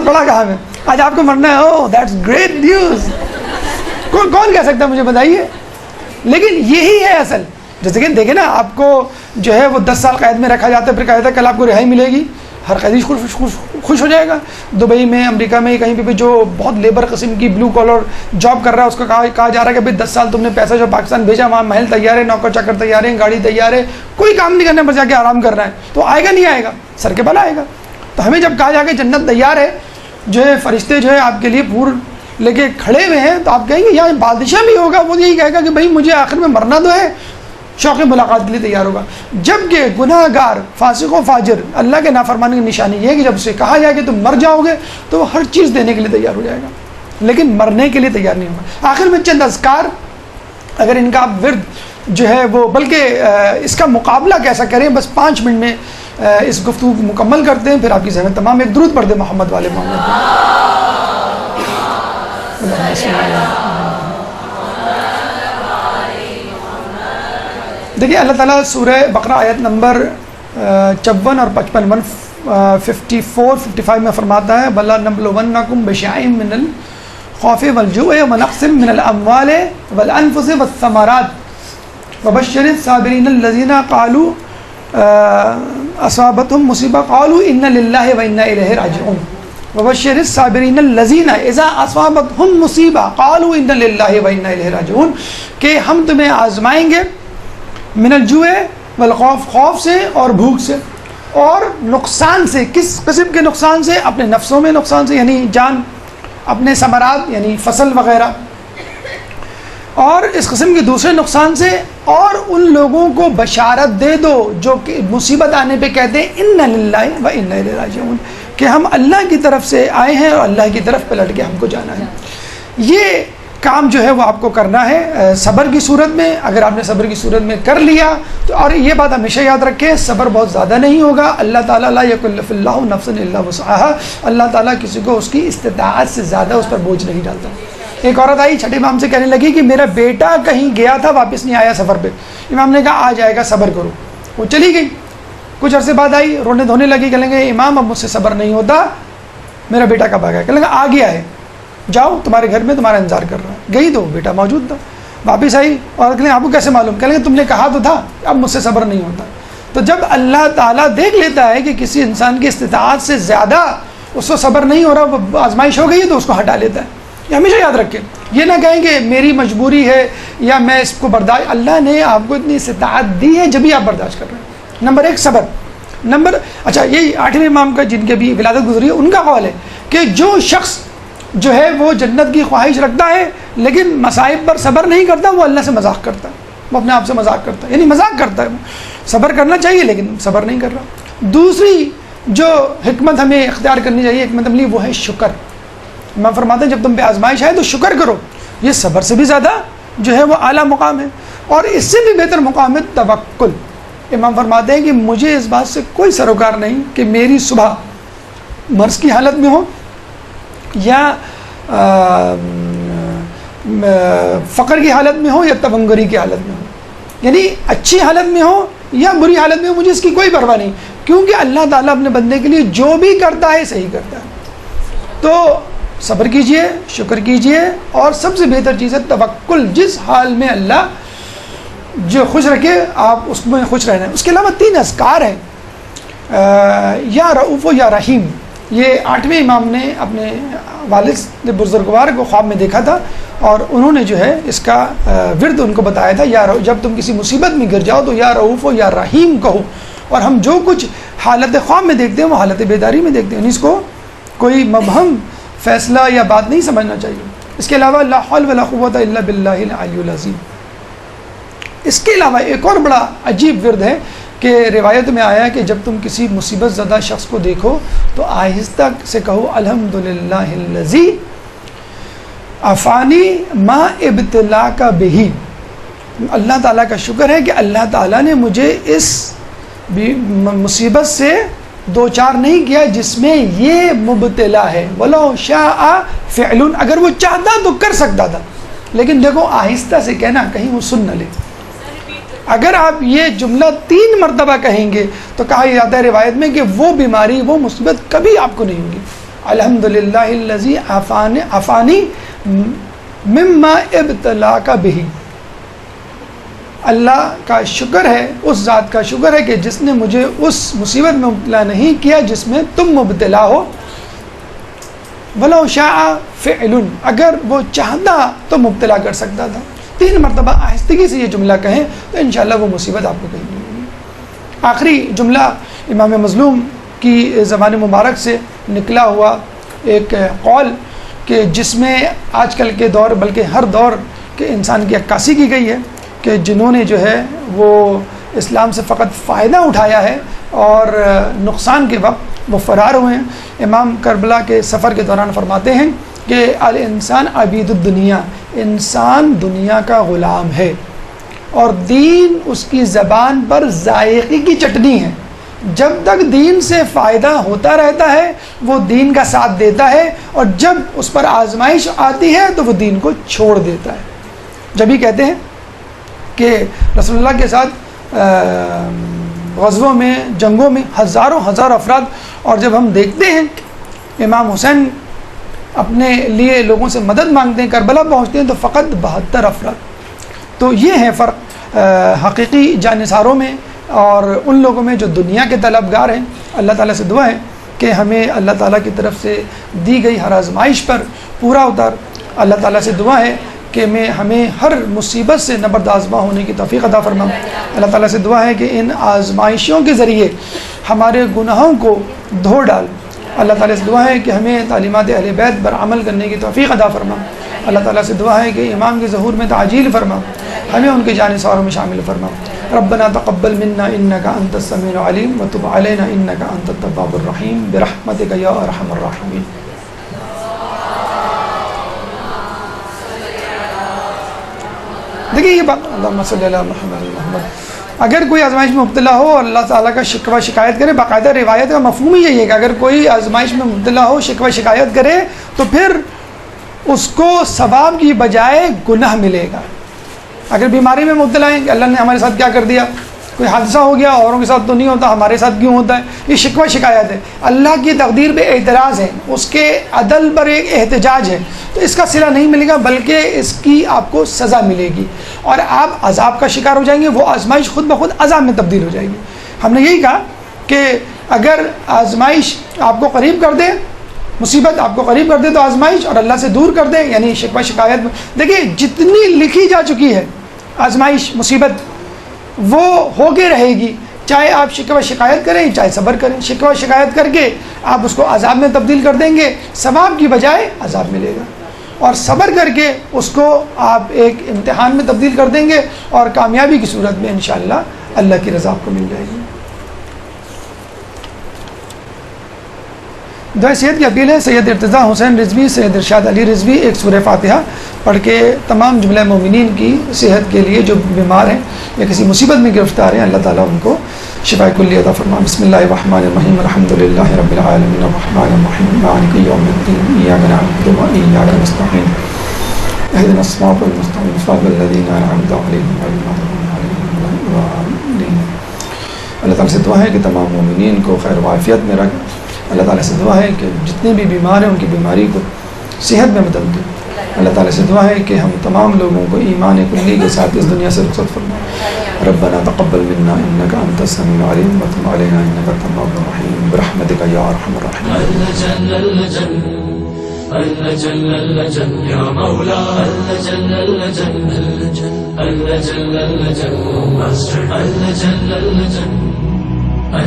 بڑا کام ہے. آج آپ کو مرنا ہے، اوہ دیٹس گریٹ نیوز. کون کہہ سکتا ہے، مجھے بتائیے. لیکن یہی ہے اصل. جیسے کہ دیکھیں نا، آپ کو جو ہے وہ 10 سال قید میں رکھا جاتا ہے، پھر کہا جاتا ہے کل آپ کو رہائی ملے گی، ہر قیدی خوش ہو جائے گا. دبئی میں، امریکہ میں، کہیں پہ جو بہت لیبر قسم کی بلو کالر جاب کر رہا ہے، اس کو کہا جا رہا ہے کہ بھائی 10 سال تم نے پیسہ جو پاکستان بھیجا، وہاں محل تیار ہے، نوکر چاکر تیار ہے، گاڑی تیار ہے، کوئی کام نہیں کرنا، بس جا کے آرام کرنا ہے. تو آئے گا نہیں آئے گا، سر کے بل آئے گا. تو ہمیں جب کہا جا کے جنت تیار ہے، جو ہے فرشتے جو ہے آپ کے لیے پور لے کے کھڑے ہوئے ہیں، تو آپ کہیں گے یہاں بادشاہ بھی ہوگا، وہ یہی کہے گا کہ بھائی مجھے آخر میں مرنا تو ہے، شوق ملاقات کے لیے تیار ہوگا. جبکہ گناہ گار، فاسق و فاجر، اللہ کے نافرمانی کی نشانی یہ ہے کہ جب اسے کہا جائے کہ تم مر جاؤ گے تو وہ ہر چیز دینے کے لیے تیار ہو جائے گا، لیکن مرنے کے لیے تیار نہیں ہوگا. آخر میں چند اذکار، اگر ان کا آپ ورد جو ہے وہ، بلکہ اس کا مقابلہ کیسا کریں، بس 5 منٹ میں اس گفتگو کو مکمل کرتے ہیں، پھر آپ کی ذہن تمام. ایک درود پڑھ دیں محمد والے محمد. دیکھیے اللہ تعالیٰ سورہ بقرہ آیت نمبر 54 اور 55 54-55 میں فرماتا ہے، وَلَنَبْلُوَنَّكُمْ بِشَيْءٍ مِّنَ الْخَوْفِ وَالْجُوعِ وَنَقْصٍ مِّنَ الْأَمْوَالِ وَالْأَنفُسِ وَالثَّمَرَاتِ وَبَشِّرِ الصَّابِرِينَ الَّذِينَ قَالُوا أَصَابَتْهُم مُّصِيبَةٌ قَالُوا إِنَّ لِلَّهِ وَإِنَّا إِلَيْهِ رَاجِعُونَ وَبَشِّرِ الصَّابِرِينَ الَّذِينَ إِذَا أَصَابَتْهُم مُّصِيبَةٌ قَالُوا إِنَّ لِلَّهِ وَإِنَّا إِلَيْهِ رَاجِعُونَ، کہ ہم تمہیں آزمائیں گے من الجوع والخوف، خوف سے اور بھوک سے اور نقصان سے. کس قسم کے نقصان سے؟ اپنے نفسوں میں نقصان سے، یعنی جان، اپنے ثمرات یعنی فصل وغیرہ، اور اس قسم کے دوسرے نقصان سے. اور ان لوگوں کو بشارت دے دو جو کہ مصیبت آنے پہ کہتے ہیں اِنَّ لِلَّهِ وَإِنَّا إِلَيْهِ رَاجِعُونَ، کہ ہم اللہ کی طرف سے آئے ہیں اور اللہ کی طرف پلٹ کے ہم کو جانا ہے. یہ کام جو ہے وہ آپ کو کرنا ہے صبر کی صورت میں. اگر آپ نے صبر کی صورت میں کر لیا تو، اور یہ بات ہمیشہ یاد رکھیں، صبر بہت زیادہ نہیں ہوگا. اللہ تعالیٰ لا یکلف اللہ نفسا الا وسعها، اللہ تعالیٰ کسی کو اس کی استطاعت سے زیادہ اس پر بوجھ نہیں ڈالتا. ایک عورت آئی چھٹے امام سے کہنے لگی کہ میرا بیٹا کہیں گیا تھا، واپس نہیں آیا سفر پہ. امام نے کہا آ جائے گا، صبر کرو. وہ چلی گئی. کچھ عرصے بعد آئی، رونے دھونے لگی، کہنے لگے امام اب مجھ سے صبر نہیں ہوتا، میرا بیٹا کب آ گیا؟ کہنے لگا آ گیا ہے، جاؤ تمہارے گھر میں تمہارا انتظار کر رہا ہے. گئی تو بیٹا موجود تھا. واپس آئی اور کہنے آپ کو کیسے معلوم؟ کہنے لگے تم نے کہا تو تھا اب مجھ سے صبر نہیں ہوتا. تو جب اللہ تعالیٰ دیکھ لیتا ہے کہ کسی انسان کی استطاعت سے زیادہ اس کو صبر نہیں ہو رہا، وہ آزمائش ہو گئی ہے، تو اس کو ہٹا لیتا ہے. یہ ہمیشہ یاد رکھیں. یہ نہ کہیں کہ میری مجبوری ہے یا میں اس کو برداشت، اللہ نے آپ کو اتنی استطاعت دی ہے جبھی آپ برداشت کر رہے ہیں. نمبر 1 صبر. اچھا یہی 8ویں امام کا جن کے بھی ولادت گزری ہے ان کا قول ہے کہ جو شخص جو ہے وہ جنت کی خواہش رکھتا ہے لیکن مصائب پر صبر نہیں کرتا، وہ اللہ سے مذاق کرتا ہے، وہ اپنے آپ سے مذاق کرتا ہے، یعنی مذاق کرتا ہے. صبر کرنا چاہیے لیکن صبر نہیں کر رہا. دوسری جو حکمت ہمیں اختیار کرنی چاہیے، حکمت عملی، وہ ہے شکر. امام فرماتے ہیں جب تم پہ آزمائش آئے تو شکر کرو. یہ صبر سے بھی زیادہ جو ہے وہ اعلیٰ مقام ہے، اور اس سے بھی بہتر مقام ہے توکل. امام فرماتے ہیں کہ مجھے اس بات سے کوئی سروکار نہیں کہ میری صبح مرض کی حالت میں ہو یا فقر کی حالت میں ہو یا تبنگری کی حالت میں ہو، یعنی اچھی حالت میں ہو یا بری حالت میں ہو، مجھے اس کی کوئی پرواہ نہیں، کیونکہ اللہ تعالیٰ اپنے بندے کے لیے جو بھی کرتا ہے صحیح کرتا ہے. تو صبر کیجئے، شکر کیجئے، اور سب سے بہتر چیز ہے توکل. جس حال میں اللہ جو خوش رکھے آپ اس میں خوش رہنا ہے. اس کے علاوہ 3 اذکار ہیں، یا رؤوف و یا رحیم. یہ 8ویں امام نے اپنے والد بزرگوار کو خواب میں دیکھا تھا اور انہوں نے جو ہے اس کا ورد ان کو بتایا تھا. جب تم کسی مصیبت میں گر جاؤ تو یا رؤوف و یا رحیم کہو. اور ہم جو کچھ حالت خواب میں دیکھتے ہیں وہ حالت بیداری میں دیکھتے ہیں، اس کو کوئی مبہم فیصلہ یا بات نہیں سمجھنا چاہیے. اس کے علاوہ لا حول ولا قوت الا باللہ العلی العظیم. اس کے علاوہ ایک اور بڑا عجیب ورد ہے کہ روایت میں آیا ہے کہ جب تم کسی مصیبت زدہ شخص کو دیکھو تو آہستہ سے کہو الحمدللہ الذی عافانی ما ابتلاک بہ. اللہ تعالیٰ کا شکر ہے کہ اللہ تعالیٰ نے مجھے اس مصیبت سے دو چار نہیں کیا جس میں یہ مبتلا ہے. وَلَوْ شَاءَ فِعْلٌ، اگر وہ چاہتا تو کر سکتا تھا، لیکن دیکھو آہستہ سے کہنا، کہیں وہ سن نہ لے. اگر آپ یہ جملہ 3 مرتبہ کہیں گے تو کہا جاتا ہے روایت میں کہ وہ بیماری، وہ مصیبت کبھی آپ کو نہیں ہوگی. الحمدللہ الذی عافانی مما ابتلاک بہ. اللہ کا شکر ہے، اس ذات کا شکر ہے کہ جس نے مجھے اس مصیبت میں مبتلا نہیں کیا جس میں تم مبتلا ہو. وَلَوْ شَاءَ فِعْلٌ، اگر وہ چاہتا تو مبتلا کر سکتا تھا. 3 مرتبہ آہستگی سے یہ جملہ کہیں تو انشاءاللہ وہ مصیبت آپ کو کہیں نہیں ہوگی. آخری جملہ امام مظلوم کی زبان مبارک سے نکلا ہوا ایک قول کہ جس میں آج کل کے دور بلکہ ہر دور کے انسان کی عکاسی کی گئی ہے کہ جنہوں نے جو ہے وہ اسلام سے فقط فائدہ اٹھایا ہے اور نقصان کے وقت وہ فرار ہوئے ہیں. امام کربلا کے سفر کے دوران فرماتے ہیں کہ الانسان عبید الدنیا، انسان دنیا کا غلام ہے اور دین اس کی زبان پر ذائقے کی چٹنی ہے. جب تک دین سے فائدہ ہوتا رہتا ہے وہ دین کا ساتھ دیتا ہے، اور جب اس پر آزمائش آتی ہے تو وہ دین کو چھوڑ دیتا ہے. جب ہی کہتے ہیں کہ رسول اللہ کے ساتھ غزووں میں، جنگوں میں ہزاروں افراد، اور جب ہم دیکھتے ہیں امام حسین اپنے لیے لوگوں سے مدد مانگتے ہیں، کربلا پہنچتے ہیں تو فقط 72 افراد. تو یہ ہے فرق حقیقی جانثاروں میں اور ان لوگوں میں جو دنیا کے طلبگار ہیں. اللہ تعالیٰ سے دعا ہے کہ ہمیں اللہ تعالیٰ کی طرف سے دی گئی ہر آزمائش پر پورا اتار. اللہ تعالیٰ سے دعا ہے کہ ہمیں ہر مصیبت سے نبرد آزما ہونے کی توفیق عطا فرما. اللہ تعالیٰ سے دعا ہے کہ ان آزمائشوں کے ذریعے ہمارے گناہوں کو دھو ڈال. اللہ تعالیٰ سے دعا ہے کہ ہمیں تعلیمات اہل بیت پر عمل کرنے کی توفیق عطا فرما. اللہ تعالیٰ سے دعا ہے کہ امام کے ظہور میں تعجیل فرما، ہمیں ان کے جانثاروں میں شامل فرما. ربنا تقبل منا انك انت السميع العليم وتب علينا انك انت التواب الرحيم برحمتك يا ارحم الراحمين. دیکھیے یہ بات، اللہم صلی علی محمد. اگر کوئی آزمائش میں مبتلا ہو اور اللہ تعالیٰ کا شکوہ شکایت کرے، باقاعدہ روایت کا مفہوم ہی یہی ہے کہ اگر کوئی آزمائش میں مبتلا ہو، شکوہ شکایت کرے تو پھر اس کو ثواب کی بجائے گناہ ملے گا. اگر بیماری میں مبتلا ہیں کہ اللہ نے ہمارے ساتھ کیا کر دیا، کوئی حادثہ ہو گیا، اوروں کے ساتھ تو نہیں ہوتا، ہمارے ساتھ کیوں ہوتا ہے، یہ شکوہ شکایت ہے. اللہ کی تقدیر پہ اعتراض ہے، اس کے عدل پر ایک احتجاج ہے، تو اس کا صلہ نہیں ملے گا بلکہ اس کی آپ کو سزا ملے گی اور آپ عذاب کا شکار ہو جائیں گے. وہ آزمائش خود بخود عذاب میں تبدیل ہو جائے گی. ہم نے یہی کہا کہ اگر آزمائش آپ کو قریب کر دے، مصیبت آپ کو قریب کر دے تو آزمائش، اور اللہ سے دور کر دے یعنی شکوہ شکایت. دیکھیے جتنی لکھی جا چکی ہے آزمائش مصیبت وہ ہو کے رہے گی، چاہے آپ شکوہ شکایت کریں چاہے صبر کریں. شکوہ شکایت کر کے آپ اس کو عذاب میں تبدیل کر دیں گے، ثواب کی بجائے عذاب ملے گا، اور صبر کر کے اس کو آپ ایک امتحان میں تبدیل کر دیں گے اور کامیابی کی صورت میں انشاءاللہ اللہ کی رضا آپ کو مل جائے گی. دعائے صحت کی اپیل ہے. سید ارتضیٰ حسین رضوی، سید ارشاد علی رضوی ایک سورہ فاتحہ پڑھ کے تمام جملہ مومنین کی صحت کے لیے جو بیمار ہیں یا کسی مصیبت میں گرفتار ہیں اللہ تعالیٰ ان کو شفاء کلی عطا فرمائے. بسم اللہ الرحمن الرحیم الحمد للہ رب العالمین الرحمن الرحیم مالک یوم الدین ایاک نعبد و ایاک نستعین اهدنا الصراط المستقیم صراط الذین انعمت علیہم غیر المغضوب علیہم ولا الضالین. اللہ تعالیٰ سے دعا ہے کہ تمام مومنین کو خیر و عافیت میں رکھ. اللہ تعالیٰ سے دعا ہے کہ جتنے بھی بیمار ہیں ان کی بیماری کو صحت میں بدل دے. اللہ تعالیٰ سے دعا ہے کہ ہم تمام لوگوں کو ایمان کلی کے ساتھ اس دنیا سے رخصت فرمائے. ربنا تقبل منا انك انت السميع العليم وتب علينا انك انت التواب الرحيم برحمتك يا ارحم الراحمين. اللجل يا مولاي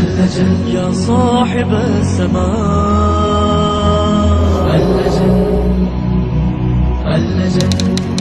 اللجل يا صاحب السماء اللجل